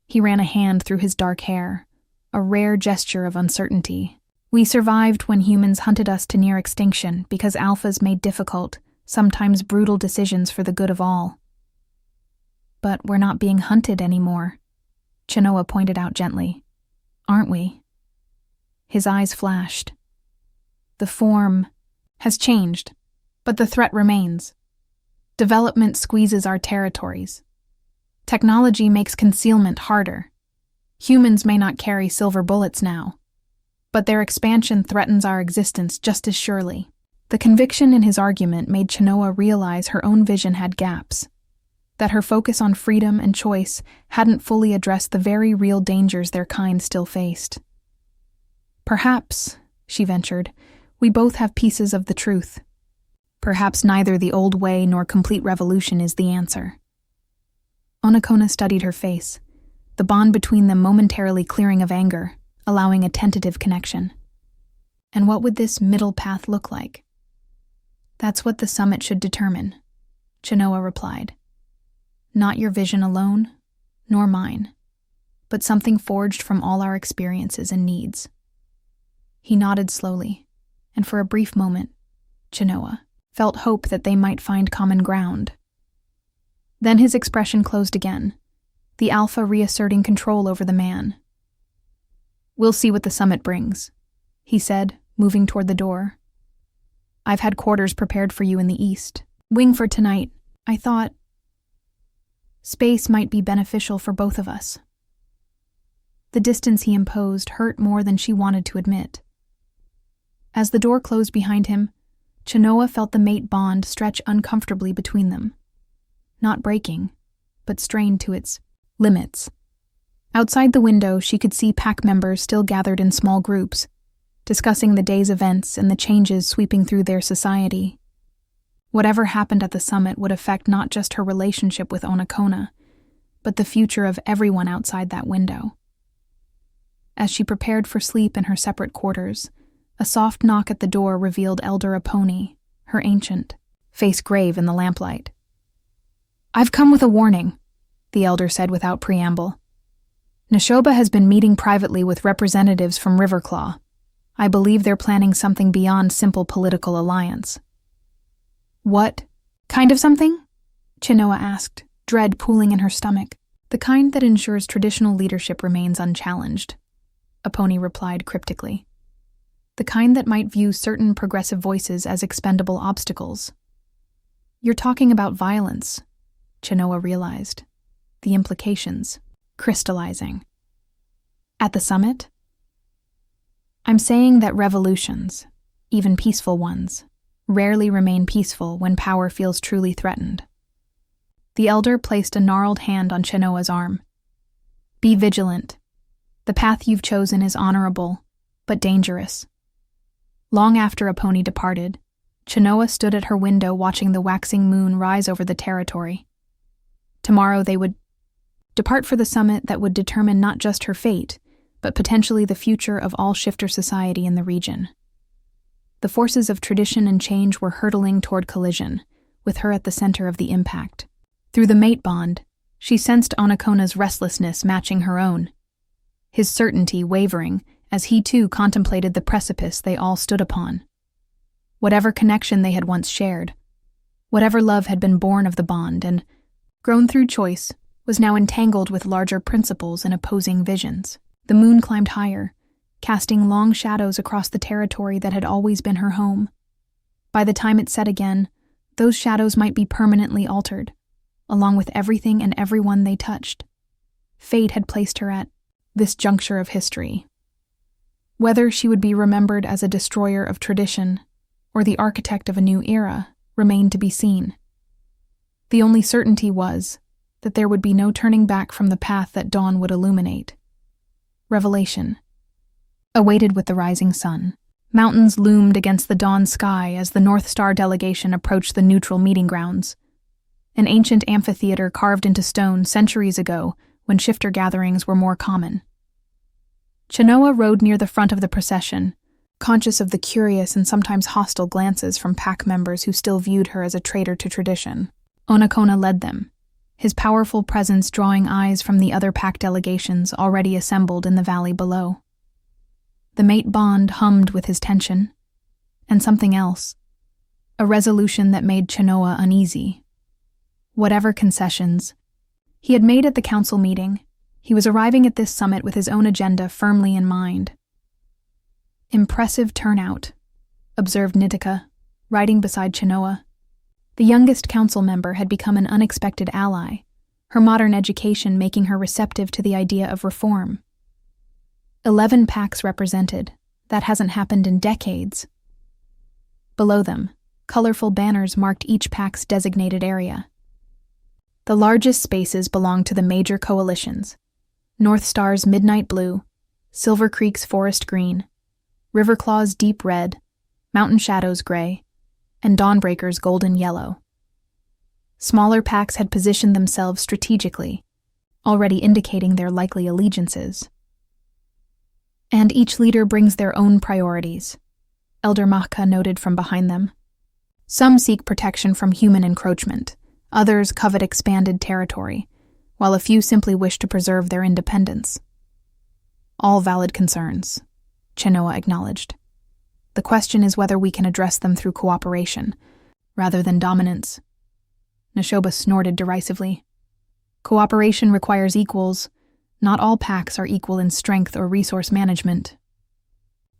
He ran a hand through his dark hair, a rare gesture of uncertainty. We survived when humans hunted us to near extinction because alphas made difficult, sometimes brutal decisions for the good of all. But we're not being hunted anymore, Chenoa pointed out gently. Aren't we? His eyes flashed. The form has changed, but the threat remains. Development squeezes our territories. Technology makes concealment harder. Humans may not carry silver bullets now, but their expansion threatens our existence just as surely. The conviction in his argument made Chenoa realize her own vision had gaps, that her focus on freedom and choice hadn't fully addressed the very real dangers their kind still faced. Perhaps, she ventured, we both have pieces of the truth. Perhaps neither the old way nor complete revolution is the answer. Onokona studied her face, the bond between them momentarily clearing of anger, allowing a tentative connection. And what would this middle path look like? That's what the summit should determine, Chenoa replied. Not your vision alone, nor mine, but something forged from all our experiences and needs. He nodded slowly, and for a brief moment, Chenoa felt hope that they might find common ground. Then his expression closed again, the alpha reasserting control over the man. We'll see what the summit brings, he said, moving toward the door. I've had quarters prepared for you in the east. Wing for tonight, I thought. Space might be beneficial for both of us. The distance he imposed hurt more than she wanted to admit. As the door closed behind him, Chenoa felt the mate bond stretch uncomfortably between them. Not breaking, but strained to its limits. Outside the window, she could see pack members still gathered in small groups, discussing the day's events and the changes sweeping through their society. Whatever happened at the summit would affect not just her relationship with Onokona, but the future of everyone outside that window. As she prepared for sleep in her separate quarters, a soft knock at the door revealed Elder Aponi, her ancient, face grave in the lamplight. I've come with a warning, the elder said without preamble. Neshoba has been meeting privately with representatives from Riverclaw. I believe they're planning something beyond simple political alliance. What kind of something? Chenoa asked, dread pooling in her stomach. The kind that ensures traditional leadership remains unchallenged, Aponi replied cryptically. The kind that might view certain progressive voices as expendable obstacles. You're talking about violence, Chenoa realized, the implications crystallizing. At the summit? I'm saying that revolutions, even peaceful ones, rarely remain peaceful when power feels truly threatened. The elder placed a gnarled hand on Chenoa's arm. Be vigilant. The path you've chosen is honorable, but dangerous. Long after Aponi departed, Chenoa stood at her window watching the waxing moon rise over the territory. Tomorrow they would depart for the summit that would determine not just her fate, but potentially the future of all shifter society in the region. The forces of tradition and change were hurtling toward collision, with her at the center of the impact. Through the mate bond, she sensed Onokona's restlessness matching her own, his certainty wavering as he too contemplated the precipice they all stood upon. Whatever connection they had once shared, whatever love had been born of the bond and, grown through choice, was now entangled with larger principles and opposing visions. The moon climbed higher, casting long shadows across the territory that had always been her home. By the time it set again, those shadows might be permanently altered, along with everything and everyone they touched. Fate had placed her at this juncture of history. Whether she would be remembered as a destroyer of tradition or the architect of a new era remained to be seen. The only certainty was that there would be no turning back from the path that dawn would illuminate. Revelation awaited with the rising sun. Mountains loomed against the dawn sky as the North Star delegation approached the neutral meeting grounds, an ancient amphitheater carved into stone centuries ago when shifter gatherings were more common. Chenoa rode near the front of the procession, conscious of the curious and sometimes hostile glances from pack members who still viewed her as a traitor to tradition. Onokona led them, his powerful presence drawing eyes from the other pack delegations already assembled in the valley below. The mate bond hummed with his tension, and something else, a resolution that made Chenoa uneasy. Whatever concessions, He had made at the council meeting. He was arriving at this summit with his own agenda firmly in mind. "Impressive turnout," observed Nitika, riding beside Chenoa. The youngest council member had become an unexpected ally, her modern education making her receptive to the idea of reform. 11 packs represented. That hasn't happened in decades. Below them, colorful banners marked each pack's designated area. The largest spaces belonged to the major coalitions: North Star's midnight blue, Silver Creek's forest green, Riverclaw's deep red, Mountain Shadow's gray, and Dawnbreaker's golden yellow. Smaller packs had positioned themselves strategically, already indicating their likely allegiances. "And each leader brings their own priorities," Elder Mahka noted from behind them. "Some seek protection from human encroachment, others covet expanded territory, while a few simply wish to preserve their independence." "All valid concerns," Chenoa acknowledged. "The question is whether we can address them through cooperation, rather than dominance." Neshoba snorted derisively. "Cooperation requires equals. Not all packs are equal in strength or resource management."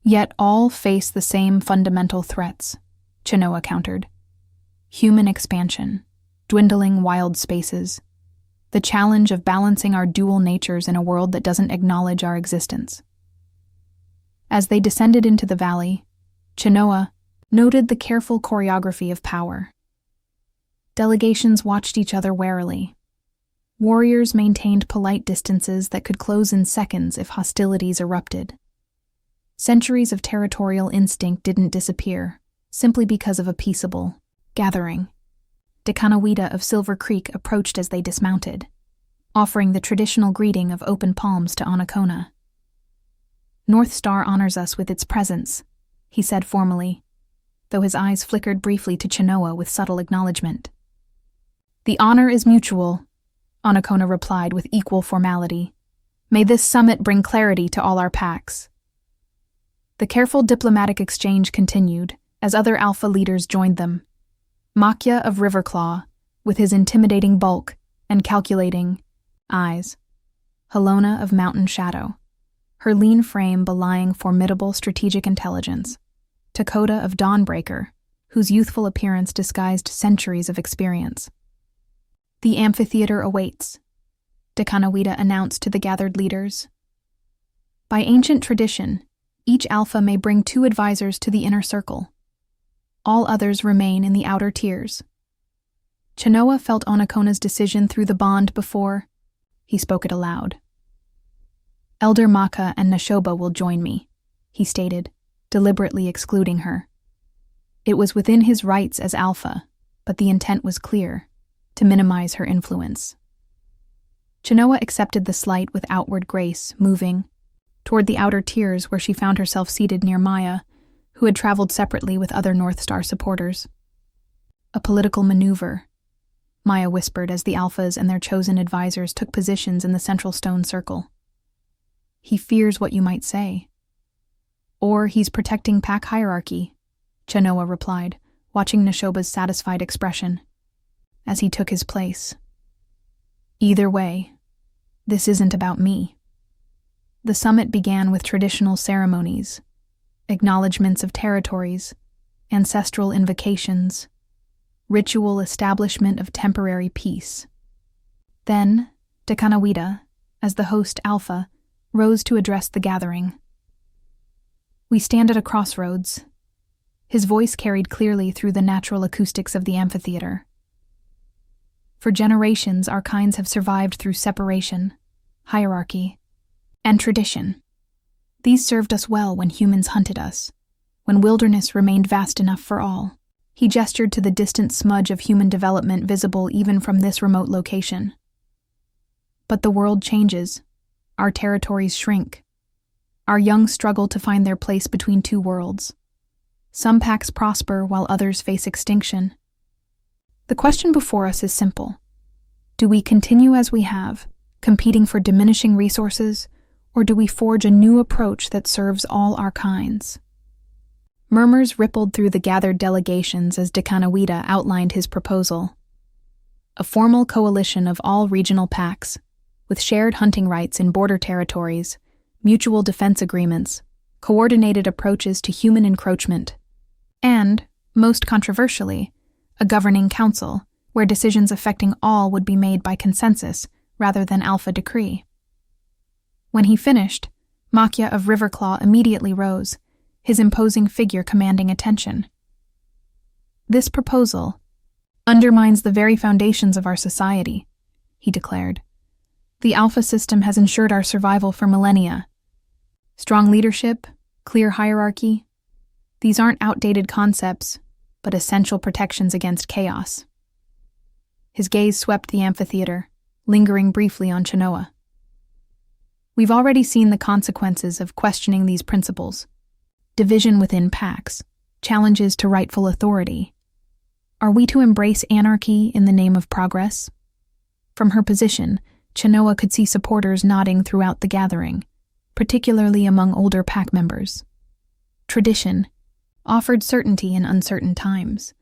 "Yet all face the same fundamental threats," Chenoa countered. "Human expansion, dwindling wild spaces, the challenge of balancing our dual natures in a world that doesn't acknowledge our existence." As they descended into the valley, Chenoa noted the careful choreography of power. Delegations watched each other warily. Warriors maintained polite distances that could close in seconds if hostilities erupted. Centuries of territorial instinct didn't disappear, simply because of a peaceable gathering. Dekanawida of Silver Creek approached as they dismounted, offering the traditional greeting of open palms to Anakona. "North Star honors us with its presence," he said formally, though his eyes flickered briefly to Chenoa with subtle acknowledgement. "The honor is mutual," Anakona replied with equal formality. "May this summit bring clarity to all our packs." The careful diplomatic exchange continued as other Alpha leaders joined them. Makya of Riverclaw, with his intimidating bulk and calculating eyes. Helona of Mountain Shadow, her lean frame belying formidable strategic intelligence. Dakota of Dawnbreaker, whose youthful appearance disguised centuries of experience. "The amphitheater awaits," Dekanawida announced to the gathered leaders. By ancient tradition, each Alpha may bring 2 advisors to the inner circle. All others remain in the outer tiers. Chenoa felt Onakona's decision through the bond before he spoke it aloud. "Elder Maka and Neshoba will join me," he stated, deliberately excluding her. It was within his rights as Alpha, but the intent was clear: to minimize her influence. Chenoa accepted the slight with outward grace, moving toward the outer tiers where she found herself seated near Maya, who had traveled separately with other North Star supporters. "A political maneuver," Maya whispered as the Alphas and their chosen advisors took positions in the central stone circle. "He fears what you might say." "Or he's protecting pack hierarchy," Chenoa replied, watching Neshoba's satisfied expression as he took his place. "Either way, this isn't about me." The summit began with traditional ceremonies, acknowledgments of territories, ancestral invocations, ritual establishment of temporary peace. Then, Dekanawida, as the host Alpha, rose to address the gathering. "We stand at a crossroads." His voice carried clearly through the natural acoustics of the amphitheater. "For generations, our kinds have survived through separation, hierarchy, and tradition. These served us well when humans hunted us, when wilderness remained vast enough for all." He gestured to the distant smudge of human development visible even from this remote location. "But the world changes. Our territories shrink. Our young struggle to find their place between 2 worlds. Some packs prosper while others face extinction. The question before us is simple. Do we continue as we have, competing for diminishing resources, or do we forge a new approach that serves all our kinds?" Murmurs rippled through the gathered delegations as Dekanawida outlined his proposal. a formal coalition of all regional packs, with shared hunting rights in border territories, mutual defense agreements, coordinated approaches to human encroachment, and, most controversially, a governing council where decisions affecting all would be made by consensus rather than alpha decree. When he finished, Makia of Riverclaw immediately rose, his imposing figure commanding attention. "This proposal undermines the very foundations of our society," he declared. "The alpha system has ensured our survival for millennia. Strong leadership, clear hierarchy, these aren't outdated concepts, but essential protections against chaos." His gaze swept the amphitheater, lingering briefly on Chenoa. "We've already seen the consequences of questioning these principles. Division within packs, challenges to rightful authority. Are we to embrace anarchy in the name of progress?" From her position, Chenoa could see supporters nodding throughout the gathering, particularly among older pack members. Tradition offered certainty in uncertain times,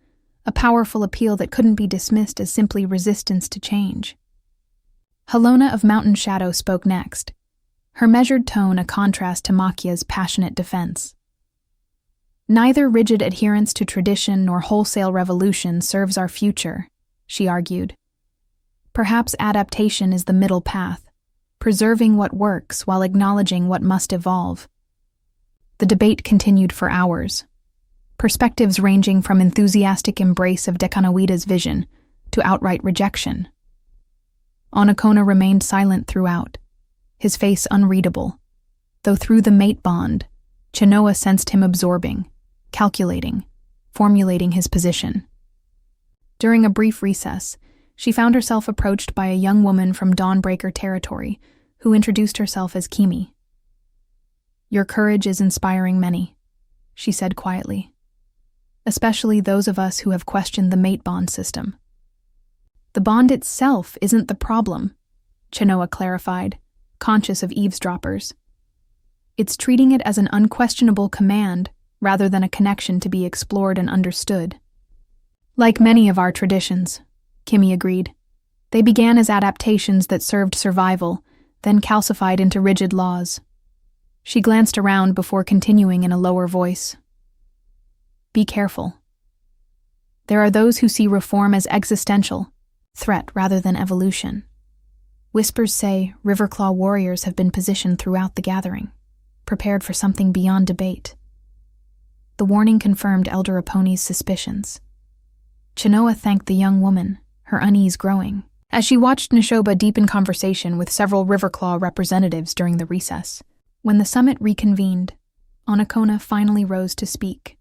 a powerful appeal that couldn't be dismissed as simply resistance to change. Helona of Mountain Shadow spoke next, her measured tone a contrast to Makia's passionate defense. "Neither rigid adherence to tradition nor wholesale revolution serves our future," she argued. "Perhaps adaptation is the middle path, preserving what works while acknowledging what must evolve." The debate continued for hours, perspectives ranging from enthusiastic embrace of Dekanawita's vision to outright rejection. Onokona remained silent throughout, his face unreadable, though through the mate bond, Chenoa sensed him absorbing, calculating, formulating his position. During a brief recess, she found herself approached by a young woman from Dawnbreaker territory who introduced herself as Kimi. "Your courage is inspiring many," she said quietly, "especially those of us who have questioned the mate bond system." "The bond itself isn't the problem," Chenoa clarified, conscious of eavesdroppers. "It's treating it as an unquestionable command rather than a connection to be explored and understood." "Like many of our traditions," Kimi agreed. "They began as adaptations that served survival, then calcified into rigid laws." She glanced around before continuing in a lower voice. "Be careful. There are those who see reform as existential, threat rather than evolution. Whispers say Riverclaw warriors have been positioned throughout the gathering, prepared for something beyond debate." The warning confirmed Elder Aponi's suspicions. Chenoa thanked the young woman, her unease growing, as she watched Neshoba deepen conversation with several Riverclaw representatives during the recess. When the summit reconvened, Onokona finally rose to speak.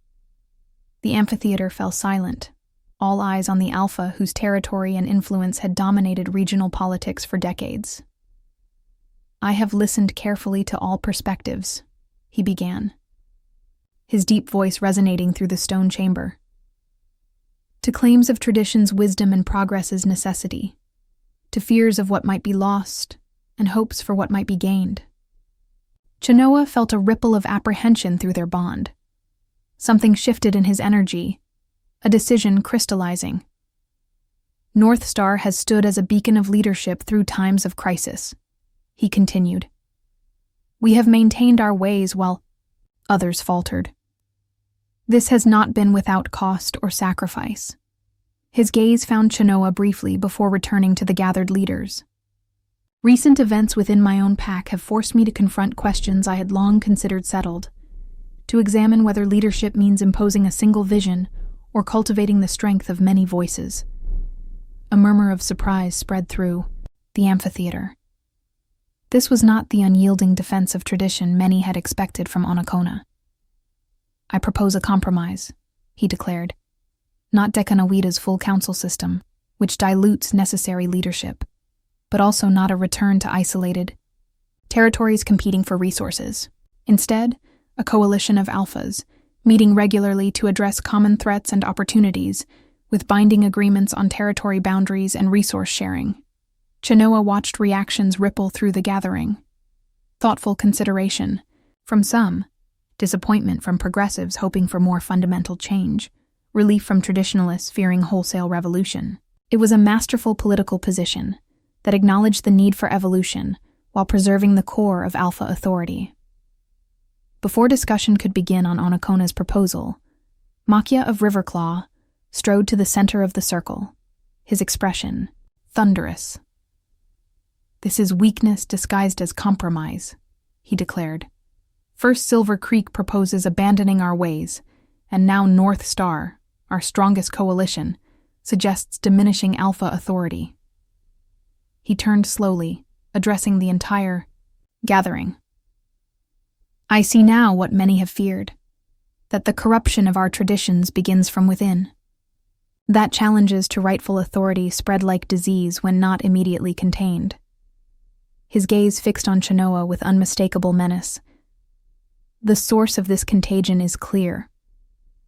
The amphitheater fell silent, all eyes on the Alpha whose territory and influence had dominated regional politics for decades. "I have listened carefully to all perspectives," he began, his deep voice resonating through the stone chamber. "To claims of tradition's wisdom and progress's necessity, to fears of what might be lost, and hopes for what might be gained." Chenoa felt a ripple of apprehension through their bond. Something shifted in his energy, a decision crystallizing. "North Star has stood as a beacon of leadership through times of crisis," he continued. "We have maintained our ways while others faltered. This has not been without cost or sacrifice." His gaze found Chenoa briefly before returning to the gathered leaders. "Recent events within my own pack have forced me to confront questions I had long considered settled, to examine whether leadership means imposing a single vision or cultivating the strength of many voices." A murmur of surprise spread through the amphitheater. This was not the unyielding defense of tradition many had expected from Onokona. "I propose a compromise," he declared. "Not Dekanawita's full council system, which dilutes necessary leadership, but also not a return to isolated territories competing for resources. Instead, a coalition of alphas, meeting regularly to address common threats and opportunities, with binding agreements on territory boundaries and resource sharing." Chenoa watched reactions ripple through the gathering. Thoughtful consideration from some, disappointment from progressives hoping for more fundamental change, relief from traditionalists fearing wholesale revolution. It was a masterful political position that acknowledged the need for evolution while preserving the core of Alpha authority. Before discussion could begin on Onokona's proposal, Makia of Riverclaw strode to the center of the circle, his expression thunderous. "This is weakness disguised as compromise," he declared. "First Silver Creek proposes abandoning our ways, and now North Star, our strongest coalition, suggests diminishing Alpha authority." He turned slowly, addressing the entire gathering. "I see now what many have feared, that the corruption of our traditions begins from within. That challenges to rightful authority spread like disease when not immediately contained." His gaze fixed on Chenoa with unmistakable menace. "The source of this contagion is clear.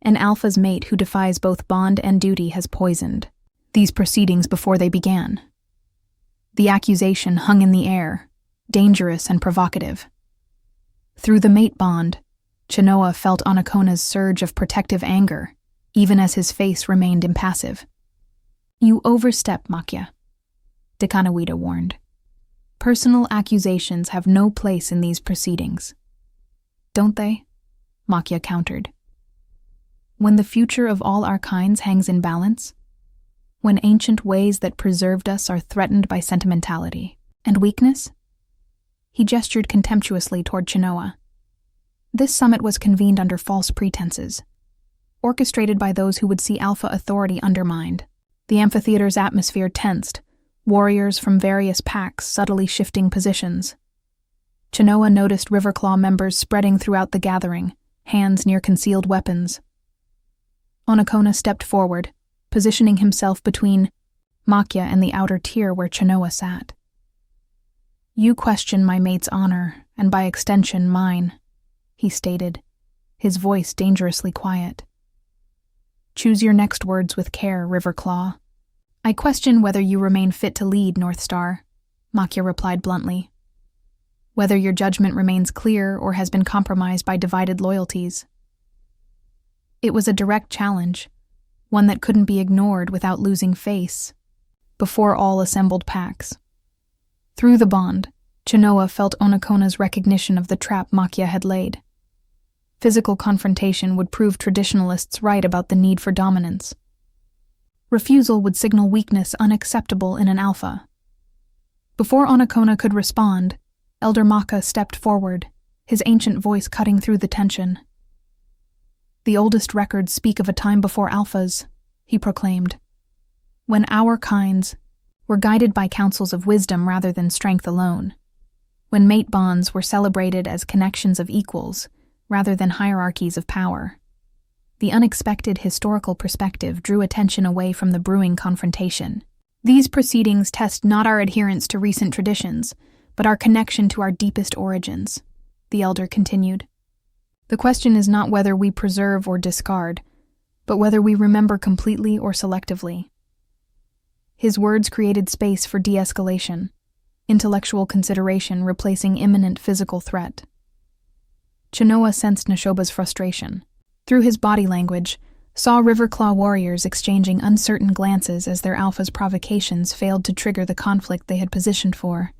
An Alpha's mate who defies both bond and duty has poisoned these proceedings before they began." The accusation hung in the air, dangerous and provocative. Through the mate bond, Chenoa felt Onokona's surge of protective anger, even as his face remained impassive. "You overstep, Makia," Dekanawida warned. "Personal accusations have no place in these proceedings." "Don't they?" Makia countered. "When the future of all our kinds hangs in balance, when ancient ways that preserved us are threatened by sentimentality and weakness?" He gestured contemptuously toward Chenoa. This summit was convened under false pretenses, orchestrated by those who would see Alpha authority undermined. The amphitheater's atmosphere tensed, warriors from various packs subtly shifting positions. Chenoa noticed Riverclaw members spreading throughout the gathering, hands near concealed weapons. Onokona stepped forward, positioning himself between Makia and the outer tier where Chenoa sat. "You question my mate's honor, and by extension mine," he stated, his voice dangerously quiet. "Choose your next words with care, Riverclaw." "I question whether you remain fit to lead, North Star," Makia replied bluntly. "Whether your judgment remains clear or has been compromised by divided loyalties." It was a direct challenge, one that couldn't be ignored without losing face, before all assembled packs. Through the bond, Chenoa felt Onokona's recognition of the trap Makia had laid. Physical confrontation would prove traditionalists right about the need for dominance. Refusal would signal weakness unacceptable in an Alpha. Before Onokona could respond, Elder Maka stepped forward, his ancient voice cutting through the tension. "The oldest records speak of a time before Alphas," he proclaimed, "when our kinds were guided by counsels of wisdom rather than strength alone, when mate bonds were celebrated as connections of equals rather than hierarchies of power. The unexpected historical perspective drew attention away from the brewing confrontation. These proceedings test not our adherence to recent traditions, but our connection to our deepest origins," the elder continued. "The question is not whether we preserve or discard, but whether we remember completely or selectively." His words created space for de-escalation, intellectual consideration replacing imminent physical threat. Chenoa sensed Neshoba's frustration. Through his body language, saw Riverclaw warriors exchanging uncertain glances as their Alpha's provocations failed to trigger the conflict they had positioned for.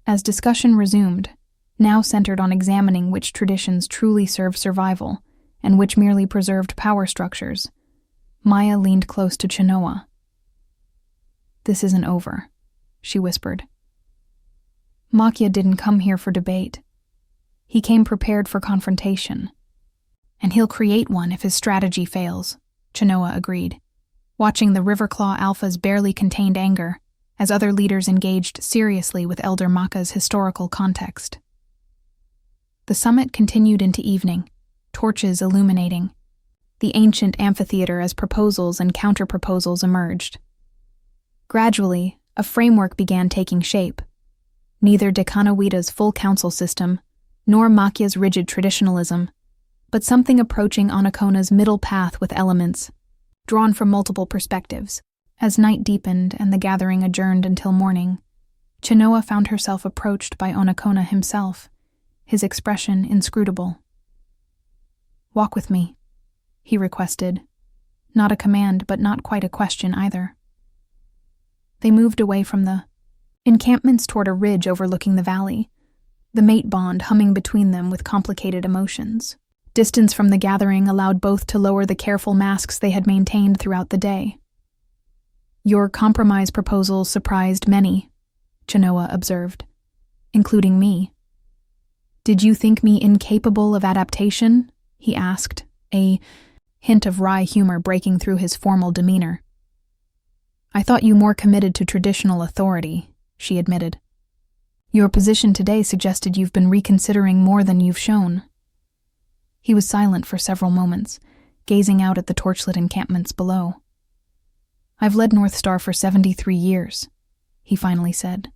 As discussion resumed, now centered on examining which traditions truly served survival and which merely preserved power structures, Maya leaned close to Chenoa. "This isn't over," she whispered. "Makia didn't come here for debate. He came prepared for confrontation. And he'll create one if his strategy fails," Chenoa agreed, watching the Riverclaw Alpha's barely contained anger as other leaders engaged seriously with Elder Maka's historical context. The summit continued into evening, torches illuminating the ancient amphitheater as proposals and counter-proposals emerged. Gradually, a framework began taking shape. Neither Dekanawida's full council system, nor Makia's rigid traditionalism, but something approaching Onokona's middle path with elements, drawn from multiple perspectives. As night deepened and the gathering adjourned until morning, Chenoa found herself approached by Onokona himself, his expression inscrutable. "Walk with me," he requested. Not a command, but not quite a question either. They moved away from the encampments toward a ridge overlooking the valley, the mate bond humming between them with complicated emotions. Distance from the gathering allowed both to lower the careful masks they had maintained throughout the day. "Your compromise proposal surprised many," Chenoa observed, "including me." "Did you think me incapable of adaptation?" he asked, a hint of wry humor breaking through his formal demeanor. "I thought you more committed to traditional authority," she admitted. "Your position today suggested you've been reconsidering more than you've shown." He was silent for several moments, gazing out at the torchlit encampments below. "I've led North Star for 73 years, he finally said.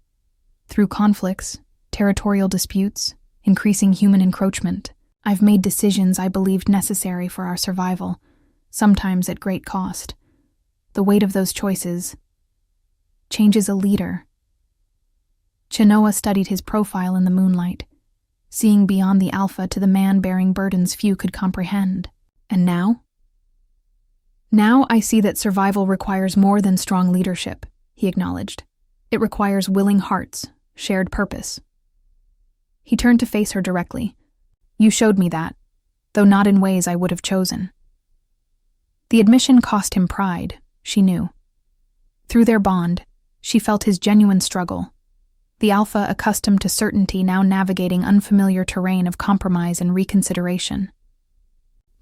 "Through conflicts, territorial disputes, increasing human encroachment, I've made decisions I believed necessary for our survival, sometimes at great cost. The weight of those choices changes a leader." Chenoa studied his profile in the moonlight, seeing beyond the alpha to the man bearing burdens few could comprehend. "And now?" "Now I see that survival requires more than strong leadership," he acknowledged. "It requires willing hearts, shared purpose." He turned to face her directly. "You showed me that, though not in ways I would have chosen." The admission cost him pride, she knew. Through their bond, she felt his genuine struggle, the alpha accustomed to certainty now navigating unfamiliar terrain of compromise and reconsideration.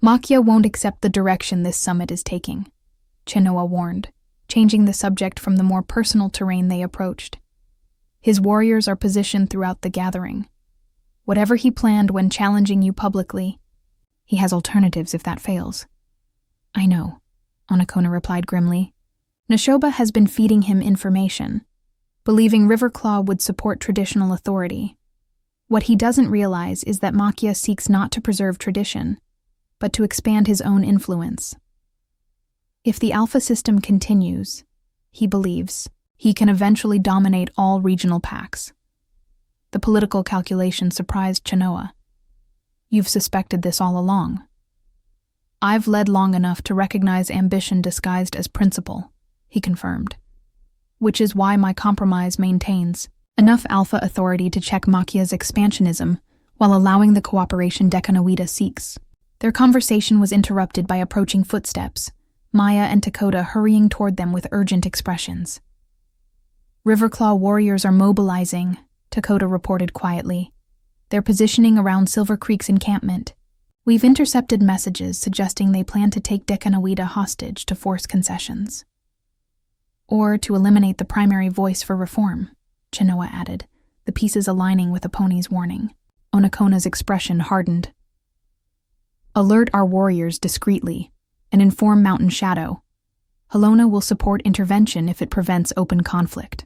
"Makia won't accept the direction this summit is taking," Chenoa warned, changing the subject from the more personal terrain they approached. "His warriors are positioned throughout the gathering. Whatever he planned when challenging you publicly, he has alternatives if that fails." "I know," Onokona replied grimly. "Neshoba has been feeding him information, believing Riverclaw would support traditional authority. What he doesn't realize is that Makia seeks not to preserve tradition, but to expand his own influence. If the Alpha system continues, he believes, he can eventually dominate all regional packs." The political calculation surprised Chenoa. "You've suspected this all along." "I've led long enough to recognize ambition disguised as principle," he confirmed. "Which is why my compromise maintains enough alpha authority to check Makia's expansionism while allowing the cooperation Dekanawida seeks." Their conversation was interrupted by approaching footsteps, Maya and Dakota hurrying toward them with urgent expressions. "Riverclaw warriors are mobilizing," Dakota reported quietly. "They're positioning around Silver Creek's encampment. We've intercepted messages suggesting they plan to take Dekanawida hostage to force concessions. Or to eliminate the primary voice for reform," Chenoa added, the pieces aligning with the pony's warning. Onokona's expression hardened. "Alert our warriors discreetly and inform Mountain Shadow. Halona will support intervention if it prevents open conflict."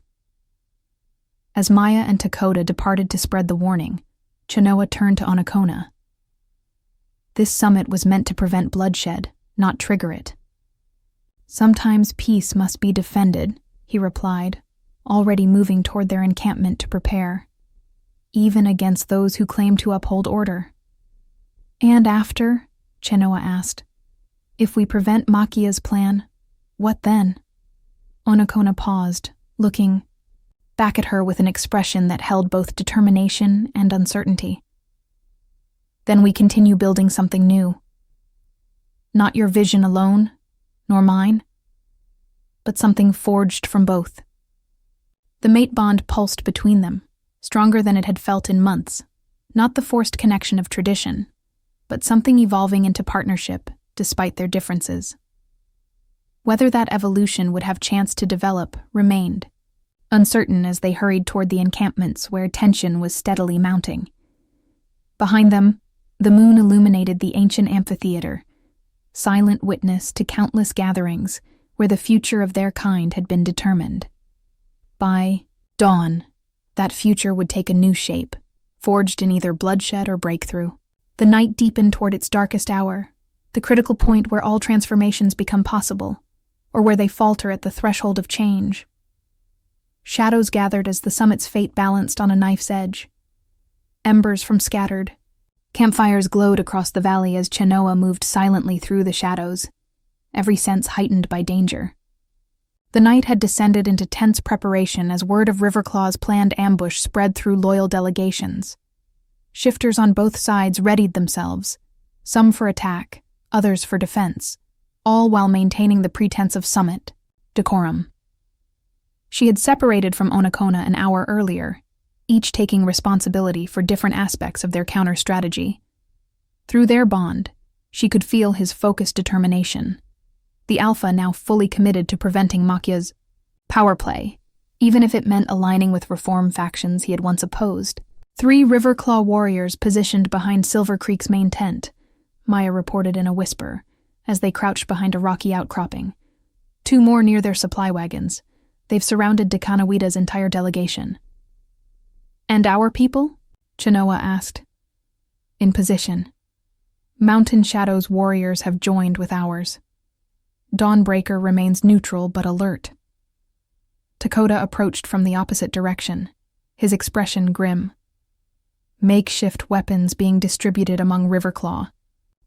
As Maya and Dakota departed to spread the warning, Chenoa turned to Onokona. "This summit was meant to prevent bloodshed, not trigger it." "Sometimes peace must be defended," he replied, already moving toward their encampment to prepare, "even against those who claim to uphold order." "And after?" Chenoa asked. "If we prevent Makia's plan, what then?" Onokona paused, looking back at her with an expression that held both determination and uncertainty. "Then we continue building something new. Not your vision alone, nor mine, but something forged from both." The mate bond pulsed between them, stronger than it had felt in months, not the forced connection of tradition, but something evolving into partnership despite their differences. Whether that evolution would have chance to develop remained, uncertain as they hurried toward the encampments where tension was steadily mounting. Behind them, the moon illuminated the ancient amphitheater, silent witness to countless gatherings where the future of their kind had been determined. By dawn, that future would take a new shape, forged in either bloodshed or breakthrough. The night deepened toward its darkest hour, the critical point where all transformations become possible, or where they falter at the threshold of change. Shadows gathered as the summit's fate balanced on a knife's edge. Embers from scattered. Campfires glowed across the valley as Chenoa moved silently through the shadows, every sense heightened by danger. The night had descended into tense preparation as word of Riverclaw's planned ambush spread through loyal delegations. Shifters on both sides readied themselves, some for attack, others for defense, all while maintaining the pretense of summit, decorum. She had separated from Onokona an hour earlier, each taking responsibility for different aspects of their counter-strategy. Through their bond, she could feel his focused determination. The Alpha now fully committed to preventing Makia's power play, even if it meant aligning with reform factions he had once opposed. 3 Riverclaw warriors positioned behind Silver Creek's main tent, Maya reported in a whisper, as they crouched behind a rocky outcropping. 2 more near their supply wagons. They've surrounded Dekanawita's entire delegation. "And our people?" Chenoa asked. "In position. Mountain Shadow's warriors have joined with ours. Dawnbreaker remains neutral but alert." Dakota approached from the opposite direction, his expression grim. Makeshift weapons being distributed among Riverclaw.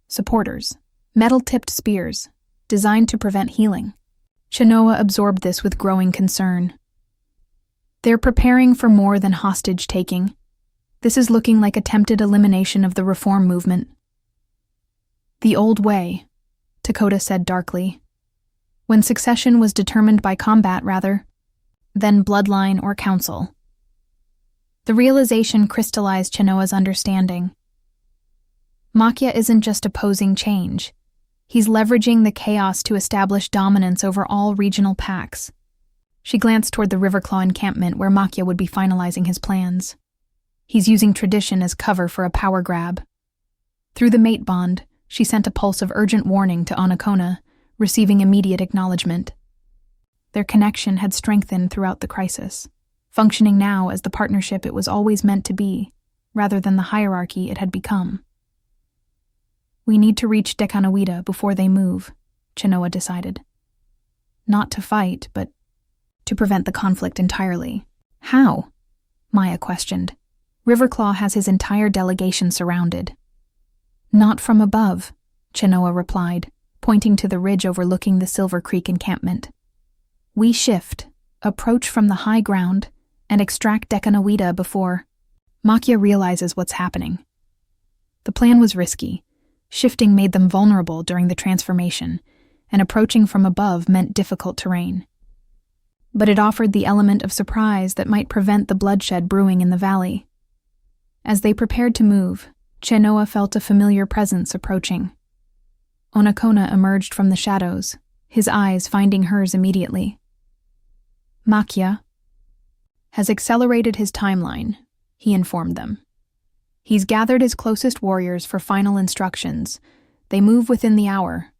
Supporters, metal-tipped spears, designed to prevent healing. Chenoa absorbed this with growing concern. They're preparing for more than hostage-taking. This is looking like attempted elimination of the reform movement. "The old way," Dakota said darkly. "When succession was determined by combat, rather, than bloodline or council." The realization crystallized Chenoa's understanding. Makia isn't just opposing change. He's leveraging the chaos to establish dominance over all regional packs. She glanced toward the Riverclaw encampment where Makia would be finalizing his plans. He's using tradition as cover for a power grab. Through the mate bond, she sent a pulse of urgent warning to Onokona, receiving immediate acknowledgement. Their connection had strengthened throughout the crisis, functioning now as the partnership it was always meant to be, rather than the hierarchy it had become. "We need to reach Dekanawita before they move," Chenoa decided. "Not to fight, but to prevent the conflict entirely." "How?" Maya questioned. "Riverclaw has his entire delegation surrounded." "Not from above," Chenoa replied, pointing to the ridge overlooking the Silver Creek encampment. "We shift, approach from the high ground, and extract Dekanawita before Makia realizes what's happening." The plan was risky. Shifting made them vulnerable during the transformation, and approaching from above meant difficult terrain. But it offered the element of surprise that might prevent the bloodshed brewing in the valley. As they prepared to move, Chenoa felt a familiar presence approaching. Onokona emerged from the shadows, his eyes finding hers immediately. "Makia has accelerated his timeline," he informed them. "He's gathered his closest warriors for final instructions. They move within the hour."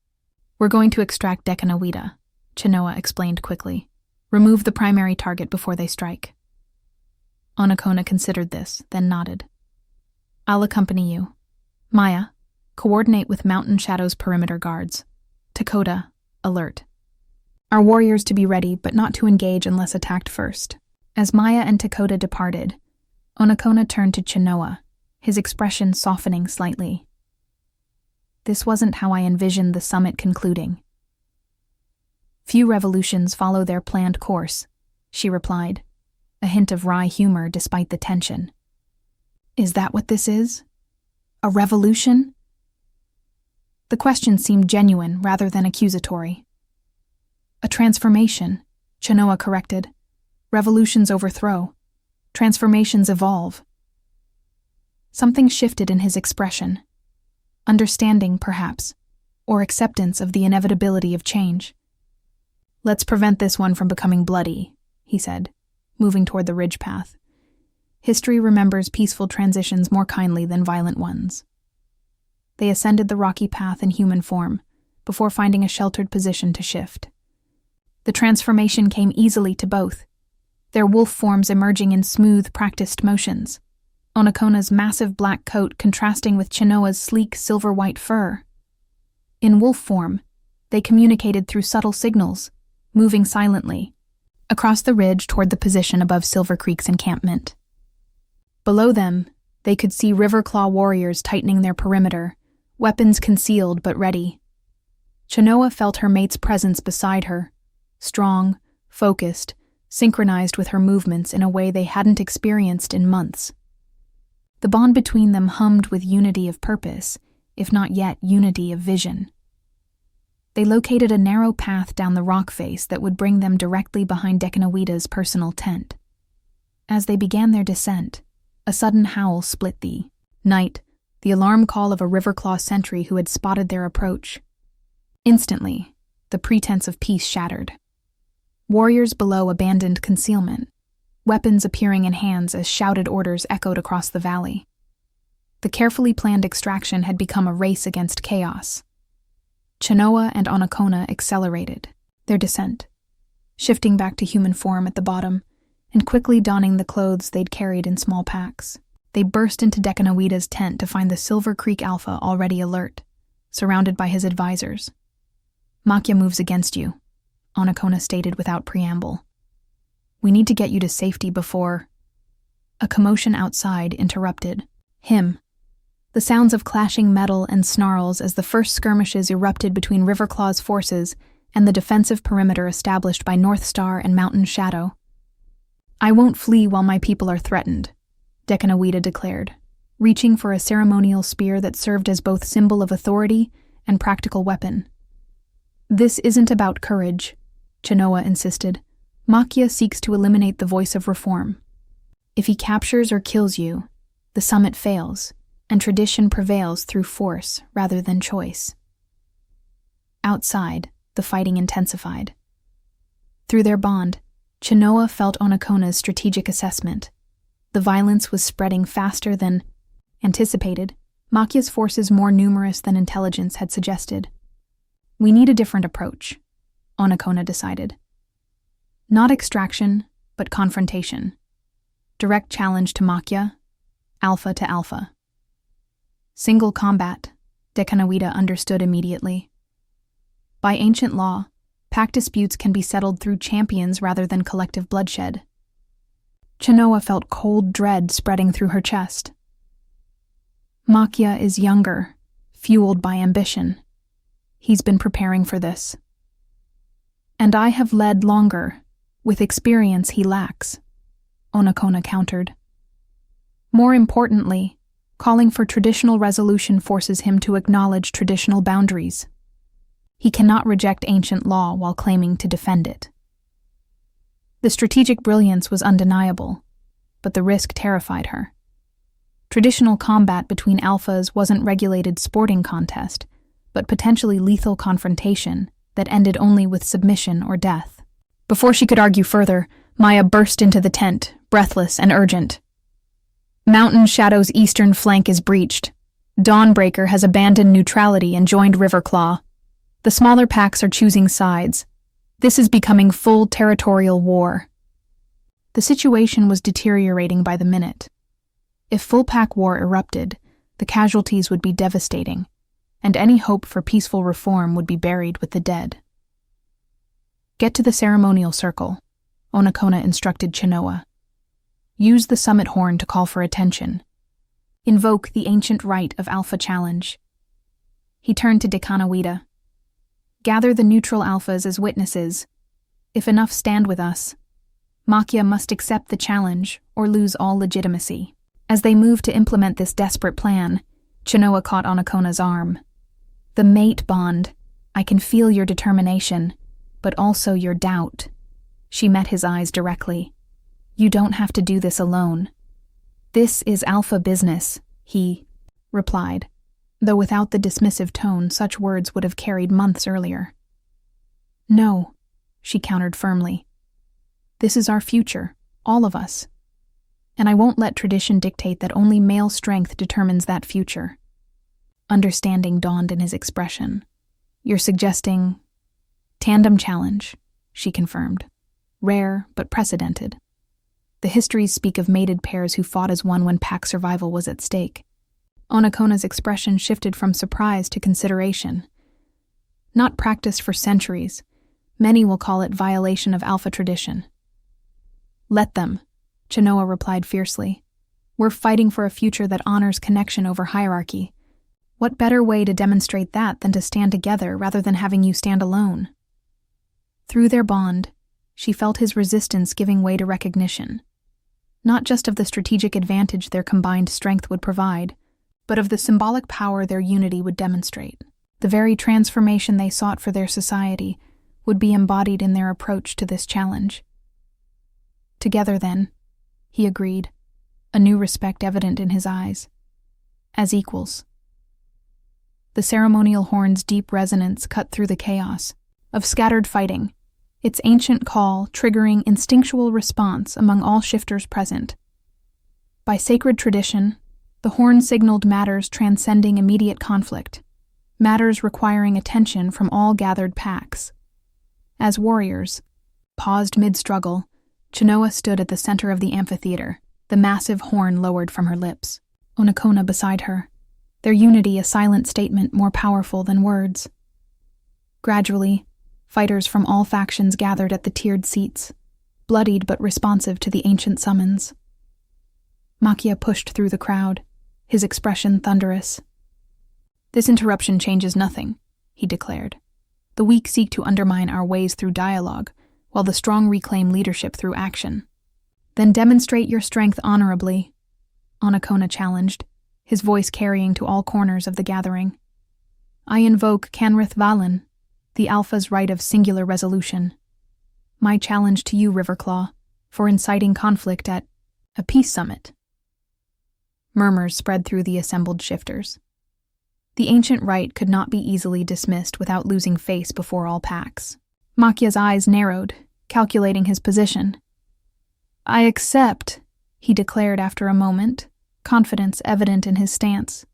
"We're going to extract Dekanawita," Chenoa explained quickly. "Remove the primary target before they strike." Onokona considered this, then nodded. "I'll accompany you. Maya, coordinate with Mountain Shadow's perimeter guards. Dakota, alert. Our warriors to be ready, but not to engage unless attacked first." As Maya and Dakota departed, Onokona turned to Chenoa, his expression softening slightly. "This wasn't how I envisioned the summit concluding." "Few revolutions follow their planned course," she replied, a hint of wry humor despite the tension. "Is that what this is? A revolution?" The question seemed genuine rather than accusatory. "A transformation," Chenoa corrected. "Revolutions overthrow. Transformations evolve." Something shifted in his expression. Understanding, perhaps, or acceptance of the inevitability of change. "Let's prevent this one from becoming bloody," he said, moving toward the ridge path. History remembers peaceful transitions more kindly than violent ones. They ascended the rocky path in human form, before finding a sheltered position to shift. The transformation came easily to both, their wolf forms emerging in smooth, practiced motions. Onokona's massive black coat contrasting with Chenoa's sleek silver-white fur. In wolf form, they communicated through subtle signals, moving silently, across the ridge toward the position above Silver Creek's encampment. Below them, they could see Riverclaw warriors tightening their perimeter, weapons concealed but ready. Chenoa felt her mate's presence beside her, strong, focused, synchronized with her movements in a way they hadn't experienced in months. The bond between them hummed with unity of purpose, if not yet unity of vision. They located a narrow path down the rock face that would bring them directly behind Dekanawita's personal tent. As they began their descent, a sudden howl split the night, the alarm call of a Riverclaw sentry who had spotted their approach. Instantly, the pretense of peace shattered. Warriors below abandoned concealment, weapons appearing in hands as shouted orders echoed across the valley. The carefully planned extraction had become a race against chaos. Chenoa and Onokona accelerated their descent, shifting back to human form at the bottom and quickly donning the clothes they'd carried in small packs. They burst into Dekanawita's tent to find the Silver Creek Alpha already alert, surrounded by his advisors. "Makya moves against you," Onokona stated without preamble. "We need to get you to safety before—" A commotion outside interrupted him. The sounds of clashing metal and snarls as the first skirmishes erupted between Riverclaw's forces and the defensive perimeter established by North Star and Mountain Shadow. "I won't flee while my people are threatened," Dekanawita declared, reaching for a ceremonial spear that served as both symbol of authority and practical weapon. "This isn't about courage," Chenoa insisted. "Makya seeks to eliminate the voice of reform. If he captures or kills you, the summit fails, and tradition prevails through force rather than choice." Outside, the fighting intensified. Through their bond, Chenoa felt Onokona's strategic assessment. The violence was spreading faster than anticipated, Makya's forces more numerous than intelligence had suggested. "We need a different approach," Onokona decided. Not extraction, but confrontation. Direct challenge to Makya, alpha to alpha. Single combat, Dekanawita understood immediately. By ancient law, pack disputes can be settled through champions rather than collective bloodshed. Chenoa felt cold dread spreading through her chest. Makya is younger, fueled by ambition. He's been preparing for this. "And I have led longer, with experience he lacks," Onokona countered. "More importantly, calling for traditional resolution forces him to acknowledge traditional boundaries. He cannot reject ancient law while claiming to defend it." The strategic brilliance was undeniable, but the risk terrified her. Traditional combat between alphas wasn't regulated sporting contest, but potentially lethal confrontation that ended only with submission or death. Before she could argue further, Maya burst into the tent, breathless and urgent. "Mountain Shadow's eastern flank is breached. Dawnbreaker has abandoned neutrality and joined Riverclaw. The smaller packs are choosing sides. This is becoming full territorial war." The situation was deteriorating by the minute. If full pack war erupted, the casualties would be devastating, and any hope for peaceful reform would be buried with the dead. "Get to the ceremonial circle," Onokona instructed Chenoa. "Use the summit horn to call for attention. Invoke the ancient rite of alpha challenge." He turned to Dekanawita. "Gather the neutral alphas as witnesses. If enough stand with us, Makya must accept the challenge or lose all legitimacy." As they moved to implement this desperate plan, Chenoa caught Onokona's arm. "The mate bond. I can feel your determination, but also your doubt." She met his eyes directly. "You don't have to do this alone." "This is alpha business," he replied, though without the dismissive tone such words would have carried months earlier. "No," she countered firmly. "This is our future, all of us. And I won't let tradition dictate that only male strength determines that future." Understanding dawned in his expression. "You're suggesting—" "Tandem challenge," she confirmed. "Rare, but precedented. The histories speak of mated pairs who fought as one when pack survival was at stake." Onokona's expression shifted from surprise to consideration. "Not practiced for centuries. Many will call it violation of alpha tradition." "Let them," Chenoa replied fiercely. "We're fighting for a future that honors connection over hierarchy. What better way to demonstrate that than to stand together rather than having you stand alone?" Through their bond, she felt his resistance giving way to recognition, not just of the strategic advantage their combined strength would provide, but of the symbolic power their unity would demonstrate. The very transformation they sought for their society would be embodied in their approach to this challenge. Together, then, he agreed, a new respect evident in his eyes. As equals. The ceremonial horn's deep resonance cut through the chaos of scattered fighting, its ancient call triggering instinctual response among all shifters present. By sacred tradition, the horn signaled matters transcending immediate conflict, matters requiring attention from all gathered packs. As warriors paused mid-struggle, Chenoa stood at the center of the amphitheater, the massive horn lowered from her lips, Onokona beside her, their unity a silent statement more powerful than words. Gradually, fighters from all factions gathered at the tiered seats, bloodied but responsive to the ancient summons. Makia pushed through the crowd, his expression thunderous. "This interruption changes nothing," he declared. "The weak seek to undermine our ways through dialogue, while the strong reclaim leadership through action." "Then demonstrate your strength honorably," Onokona challenged, his voice carrying to all corners of the gathering. "I invoke Canrith Valen, the Alpha's right of singular resolution. My challenge to you, Riverclaw, for inciting conflict at a peace summit." Murmurs spread through the assembled shifters. The ancient right could not be easily dismissed without losing face before all packs. Makia's eyes narrowed, calculating his position. "I accept," he declared after a moment, confidence evident in his stance.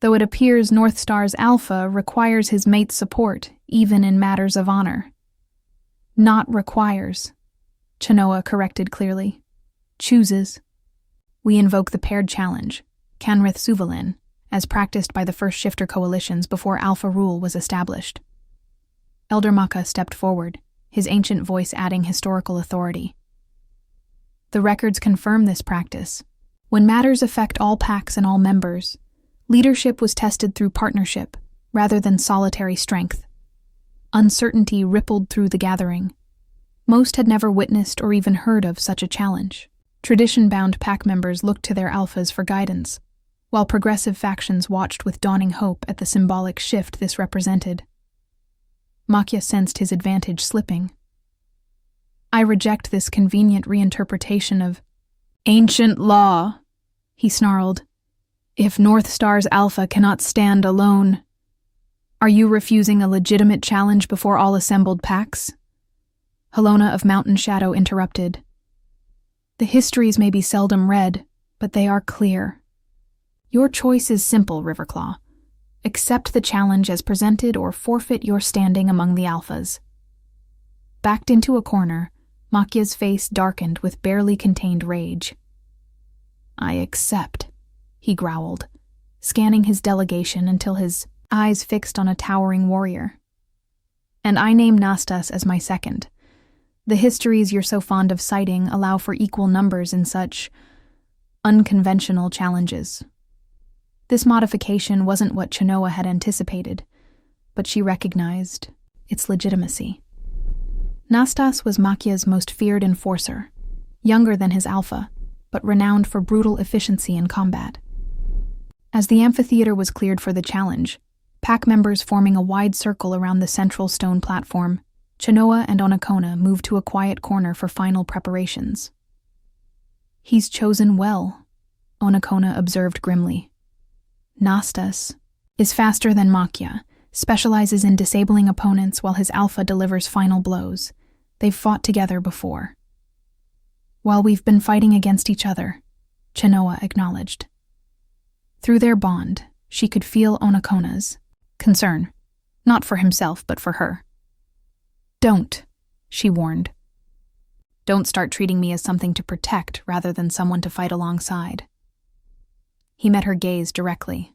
"Though it appears North Star's Alpha requires his mate's support, even in matters of honor." "Not requires," Chenoa corrected clearly. "Chooses. We invoke the paired challenge, Canrith Suvalin, as practiced by the first shifter coalitions before Alpha rule was established." Elder Maka stepped forward, his ancient voice adding historical authority. "The records confirm this practice. When matters affect all packs and all members, leadership was tested through partnership rather than solitary strength. Uncertainty rippled through the gathering. Most had never witnessed or even heard of such a challenge. Tradition-bound pack members looked to their alphas for guidance, while progressive factions watched with dawning hope at the symbolic shift this represented. Makia sensed his advantage slipping. "I reject this convenient reinterpretation of ancient law," he snarled. "If North Star's Alpha cannot stand alone, are you refusing a legitimate challenge before all assembled packs?" Helona of Mountain Shadow interrupted. "The histories may be seldom read, but they are clear. Your choice is simple, Riverclaw. Accept the challenge as presented or forfeit your standing among the Alphas." Backed into a corner, Makia's face darkened with barely contained rage. "I accept," he growled, scanning his delegation until his eyes fixed on a towering warrior. "And I name Nastas as my second. The histories you're so fond of citing allow for equal numbers in such unconventional challenges." This modification wasn't what Chenoa had anticipated, but she recognized its legitimacy. Nastas was Makia's most feared enforcer, younger than his alpha, but renowned for brutal efficiency in combat. As the amphitheater was cleared for the challenge, pack members forming a wide circle around the central stone platform, Chenoa and Onokona moved to a quiet corner for final preparations. "He's chosen well," Onokona observed grimly. "Nastas is faster than Makia, specializes in disabling opponents while his alpha delivers final blows. They've fought together before." "While we've been fighting against each other," Chenoa acknowledged. Through their bond, she could feel Onokona's concern, not for himself but for her. "Don't," she warned. "Don't start treating me as something to protect rather than someone to fight alongside." He met her gaze directly.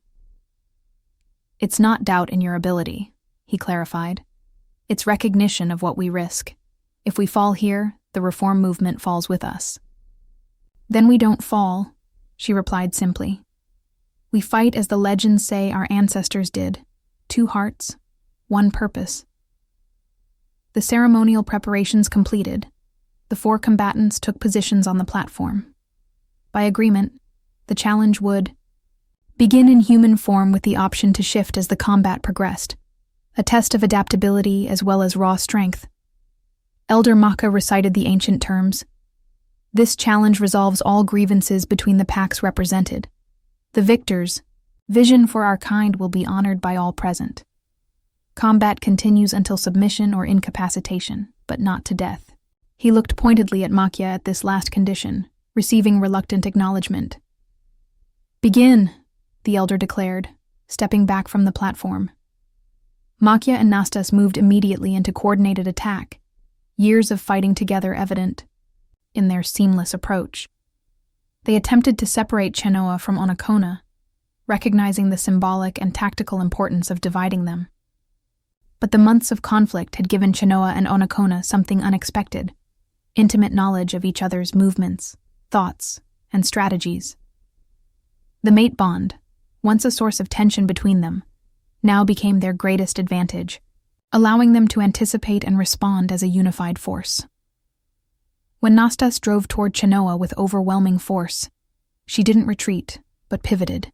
"It's not doubt in your ability," he clarified. "It's recognition of what we risk. If we fall here, the reform movement falls with us." "Then we don't fall," she replied simply. "We fight as the legends say our ancestors did. 2 hearts, 1 purpose." The ceremonial preparations completed, the 4 combatants took positions on the platform. By agreement, the challenge would begin in human form with the option to shift as the combat progressed, a test of adaptability as well as raw strength. Elder Maka recited the ancient terms. This challenge resolves all grievances between the packs represented. The victor's vision for our kind will be honored by all present. Combat continues until submission or incapacitation, but not to death. He looked pointedly at Makya at this last condition, receiving reluctant acknowledgement. "Begin," the elder declared, stepping back from the platform. Makya and Nastas moved immediately into coordinated attack, years of fighting together evident in their seamless approach. They attempted to separate Chenoa from Onokona, recognizing the symbolic and tactical importance of dividing them. But the months of conflict had given Chenoa and Onokona something unexpected: intimate knowledge of each other's movements, thoughts, and strategies. The mate bond, once a source of tension between them, now became their greatest advantage, allowing them to anticipate and respond as a unified force. When Nastas drove toward Chenoa with overwhelming force, she didn't retreat, but pivoted,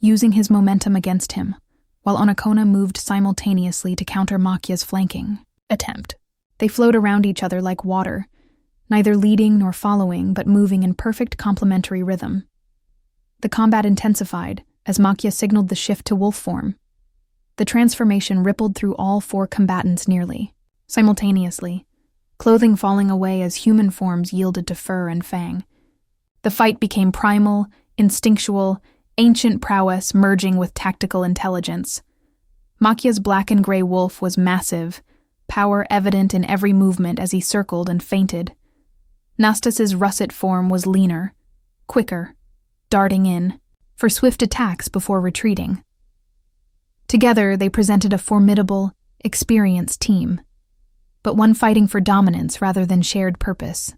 using his momentum against him, while Onokona moved simultaneously to counter Makya's flanking attempt. They flowed around each other like water, neither leading nor following, but moving in perfect complementary rhythm. The combat intensified as Makya signaled the shift to wolf form. The transformation rippled through all 4 combatants nearly simultaneously, clothing falling away as human forms yielded to fur and fang. The fight became primal, instinctual, ancient prowess merging with tactical intelligence. Makya's black and gray wolf was massive, power evident in every movement as he circled and feinted. Nastas's russet form was leaner, quicker, darting in, for swift attacks before retreating. Together, they presented a formidable, experienced team, but one fighting for dominance rather than shared purpose.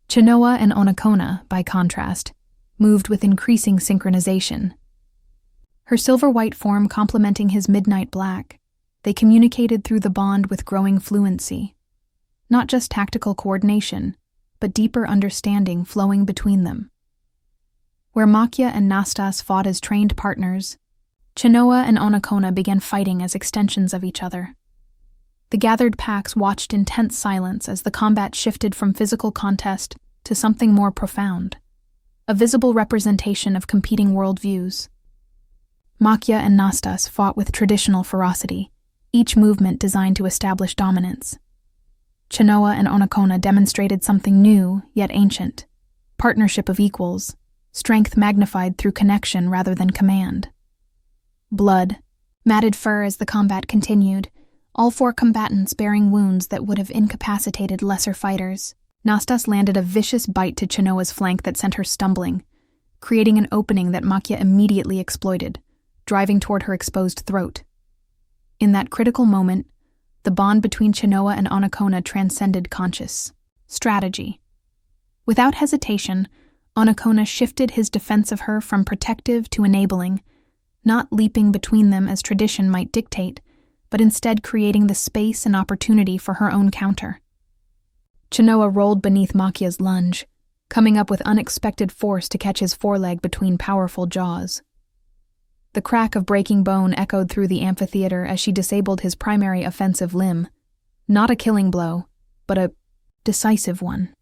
Chenoa and Onokona, by contrast, moved with increasing synchronization. Her silver-white form complementing his midnight black, they communicated through the bond with growing fluency. Not just tactical coordination, but deeper understanding flowing between them. Where Makya and Nastas fought as trained partners, Chenoa and Onokona began fighting as extensions of each other. The gathered packs watched in tense silence as the combat shifted from physical contest to something more profound, a visible representation of competing worldviews. Makya and Nastas fought with traditional ferocity, each movement designed to establish dominance. Chenoa and Onokona demonstrated something new, yet ancient: partnership of equals, strength magnified through connection rather than command. Blood, matted fur as the combat continued, all 4 combatants bearing wounds that would have incapacitated lesser fighters. Nastas landed a vicious bite to Chenoa's flank that sent her stumbling, creating an opening that Makya immediately exploited, driving toward her exposed throat. In that critical moment, the bond between Chenoa and Onokona transcended conscious strategy. Without hesitation, Onokona shifted his defense of her from protective to enabling, not leaping between them as tradition might dictate, but instead creating the space and opportunity for her own counter. Chenoa rolled beneath Makya's lunge, coming up with unexpected force to catch his foreleg between powerful jaws. The crack of breaking bone echoed through the amphitheater as she disabled his primary offensive limb, not a killing blow, but a decisive one.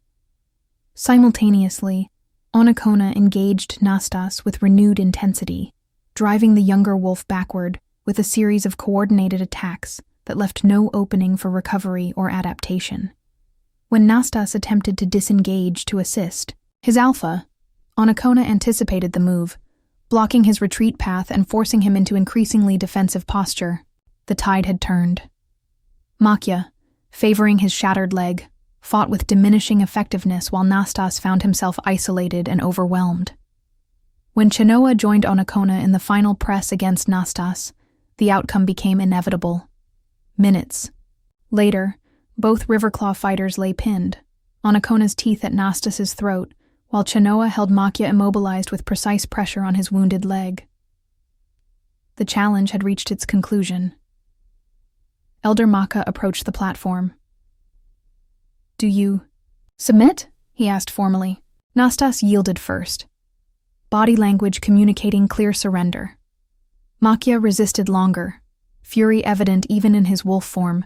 Simultaneously, Onokona engaged Nastas with renewed intensity, driving the younger wolf backward with a series of coordinated attacks that left no opening for recovery or adaptation. When Nastas attempted to disengage to assist his alpha, Onokona anticipated the move, blocking his retreat path and forcing him into increasingly defensive posture. The tide had turned. Makya, favoring his shattered leg, fought with diminishing effectiveness while Nastas found himself isolated and overwhelmed. When Chenoa joined Onokona in the final press against Nastas, the outcome became inevitable. Minutes later, both Riverclaw fighters lay pinned, Onokona's teeth at Nastas's throat, while Chenoa held Makya immobilized with precise pressure on his wounded leg. The challenge had reached its conclusion. Elder Maka approached the platform. "Do you submit?" he asked formally. Nastas yielded first, body language communicating clear surrender. Makia resisted longer, fury evident even in his wolf form,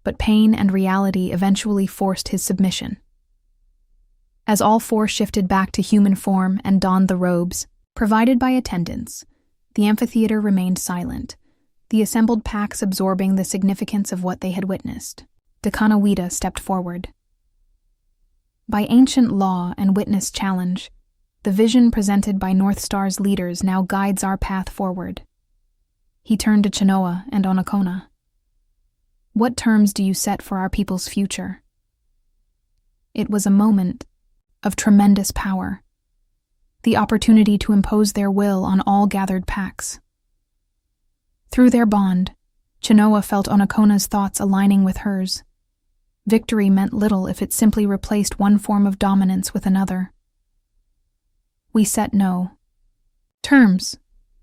but pain and reality eventually forced his submission. As all four shifted back to human form and donned the robes provided by attendants, the amphitheater remained silent, the assembled packs absorbing the significance of what they had witnessed. Dekanawida stepped forward. By ancient law and witness challenge, the vision presented by North Star's leaders now guides our path forward. He turned to Chenoa and Onokona. "What terms do you set for our people's future?" It was a moment of tremendous power, the opportunity to impose their will on all gathered packs. Through their bond, Chenoa felt Onokona's thoughts aligning with hers. Victory meant little if it simply replaced one form of dominance with another. "We set no terms,"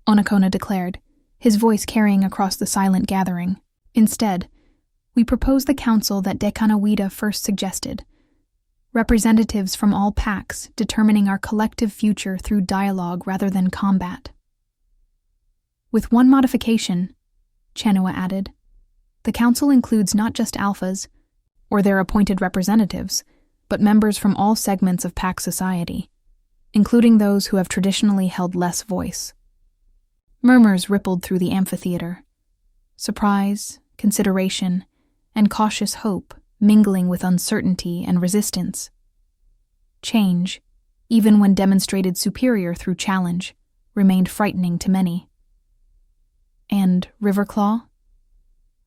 Onokona declared, his voice carrying across the silent gathering. "Instead, we propose the council that Dekanawida first suggested, representatives from all packs determining our collective future through dialogue rather than combat." "With one modification," Chenoa added. "The council includes not just alphas, or their appointed representatives, but members from all segments of pack society, including those who have traditionally held less voice." Murmurs rippled through the amphitheater. Surprise, consideration, and cautious hope mingling with uncertainty and resistance. Change, even when demonstrated superior through challenge, remained frightening to many. "And Riverclaw?"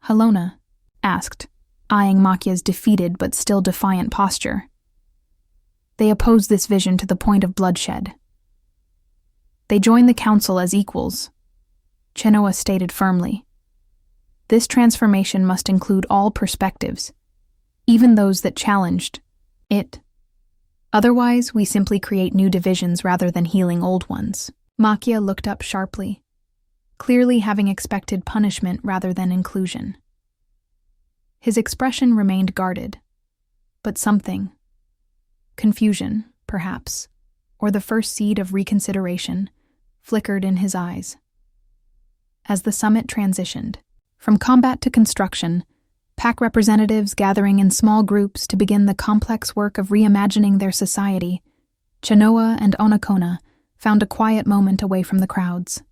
Halona asked, eyeing Makia's defeated but still defiant posture. "They oppose this vision to the point of bloodshed. They join the council as equals," Chenoa stated firmly. "This transformation must include all perspectives, even those that challenged it. Otherwise, we simply create new divisions rather than healing old ones." Makia looked up sharply, clearly having expected punishment rather than inclusion. His expression remained guarded, but something, confusion, perhaps, or the first seed of reconsideration, flickered in his eyes. As the summit transitioned, from combat to construction, pack representatives gathering in small groups to begin the complex work of reimagining their society, Chenoa and Onokona found a quiet moment away from the crowds.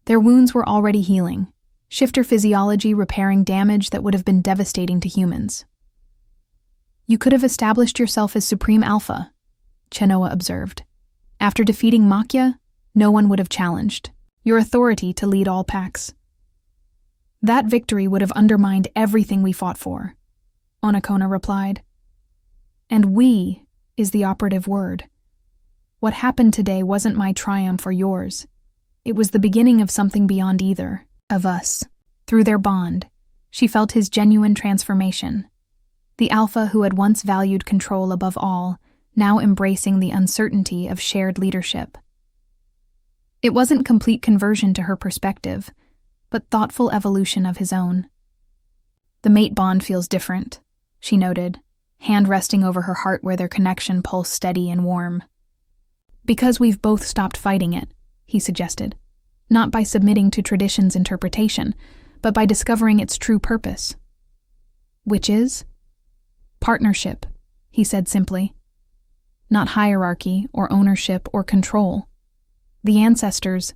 Their wounds were already healing, shifter physiology repairing damage that would have been devastating to humans. "You could have established yourself as Supreme Alpha," Chenoa observed. "After defeating Makia, no one would have challenged your authority to lead all packs. That victory would have undermined everything we fought for," Onokona replied. "And we is the operative word. What happened today wasn't my triumph or yours. It was the beginning of something beyond either of us." Through their bond, she felt his genuine transformation. The alpha who had once valued control above all, now embracing the uncertainty of shared leadership. It wasn't complete conversion to her perspective, but thoughtful evolution of his own. "The mate bond feels different," she noted, hand resting over her heart where their connection pulsed steady and warm. "Because we've both stopped fighting it," he suggested. "Not by submitting to tradition's interpretation, but by discovering its true purpose." "Which is?" "Partnership," he said simply. "Not hierarchy or ownership or control. The ancestors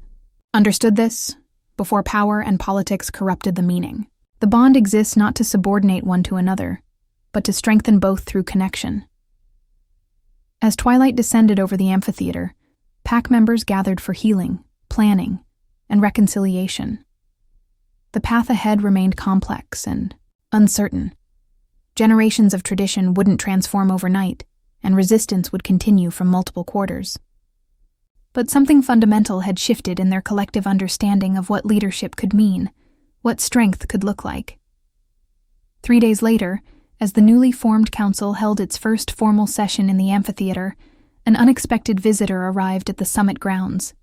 understood this before power and politics corrupted the meaning. The bond exists not to subordinate one to another, but to strengthen both through connection." As twilight descended over the amphitheater, pack members gathered for healing, planning, and reconciliation. The path ahead remained complex and uncertain. Generations of tradition wouldn't transform overnight, and resistance would continue from multiple quarters. But something fundamental had shifted in their collective understanding of what leadership could mean, what strength could look like. 3 days later, as the newly formed council held its first formal session in the amphitheater, an unexpected visitor arrived at the summit grounds.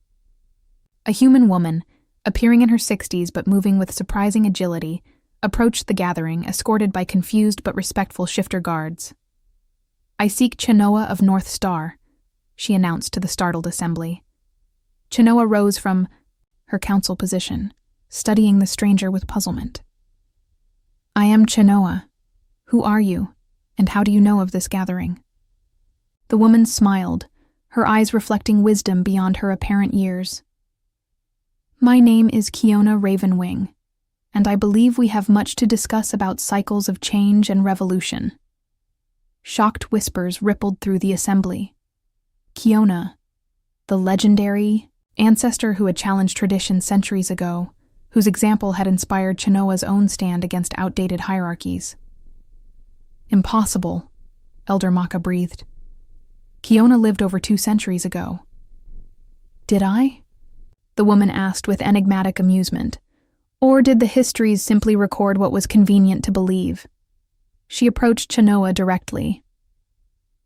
A human woman, appearing in her 60s but moving with surprising agility, approached the gathering, escorted by confused but respectful shifter guards. "I seek Chenoa of North Star," she announced to the startled assembly. Chenoa rose from her council position, studying the stranger with puzzlement. "I am Chenoa. Who are you, and how do you know of this gathering?" The woman smiled, her eyes reflecting wisdom beyond her apparent years. "My name is Kiona Ravenwing, and I believe we have much to discuss about cycles of change and revolution." Shocked whispers rippled through the assembly. Kiona, the legendary ancestor who had challenged tradition centuries ago, whose example had inspired Chenoa's own stand against outdated hierarchies. "Impossible," Elder Maka breathed. "Kiona lived over 2 centuries ago." "Did I?" the woman asked with enigmatic amusement. Or did the histories simply record what was convenient to believe? She approached Chenoa directly.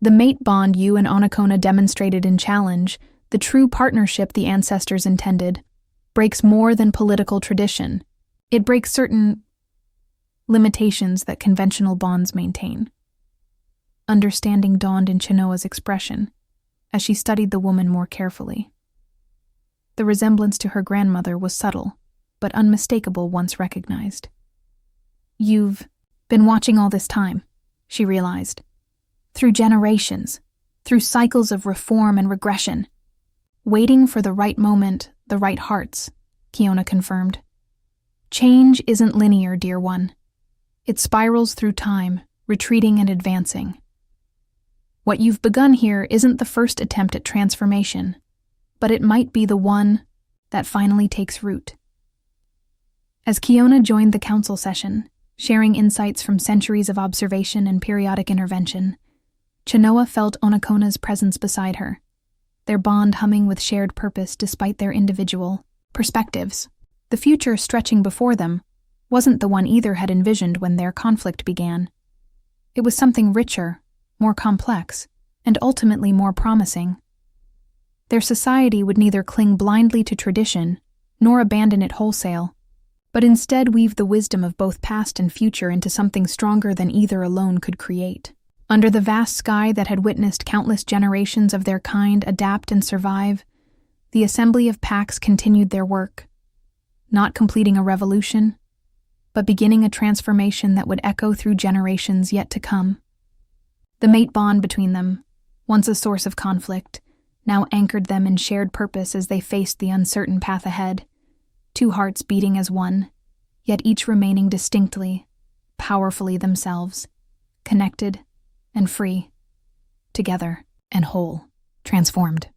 "The mate bond you and Onokona demonstrated in challenge, the true partnership the ancestors intended, breaks more than political tradition. It breaks certain limitations that conventional bonds maintain." Understanding dawned in Chenoa's expression as she studied the woman more carefully. The resemblance to her grandmother was subtle, but unmistakable once recognized. "You've been watching all this time," she realized. "Through generations, through cycles of reform and regression. Waiting for the right moment, the right hearts," Kiona confirmed. "Change isn't linear, dear one. It spirals through time, retreating and advancing. What you've begun here isn't the first attempt at transformation, but it might be the one that finally takes root." As Kiona joined the council session, sharing insights from centuries of observation and periodic intervention, Chenoa felt Onokona's presence beside her, their bond humming with shared purpose despite their individual perspectives. The future stretching before them wasn't the one either had envisioned when their conflict began. It was something richer, more complex, and ultimately more promising. Their society would neither cling blindly to tradition nor abandon it wholesale, but instead weave the wisdom of both past and future into something stronger than either alone could create. Under the vast sky that had witnessed countless generations of their kind adapt and survive, the Assembly of Pax continued their work, not completing a revolution, but beginning a transformation that would echo through generations yet to come. The mate bond between them, once a source of conflict, now anchored them in shared purpose as they faced the uncertain path ahead. 2 hearts beating as one, yet each remaining distinctly, powerfully themselves, connected and free, together and whole, transformed.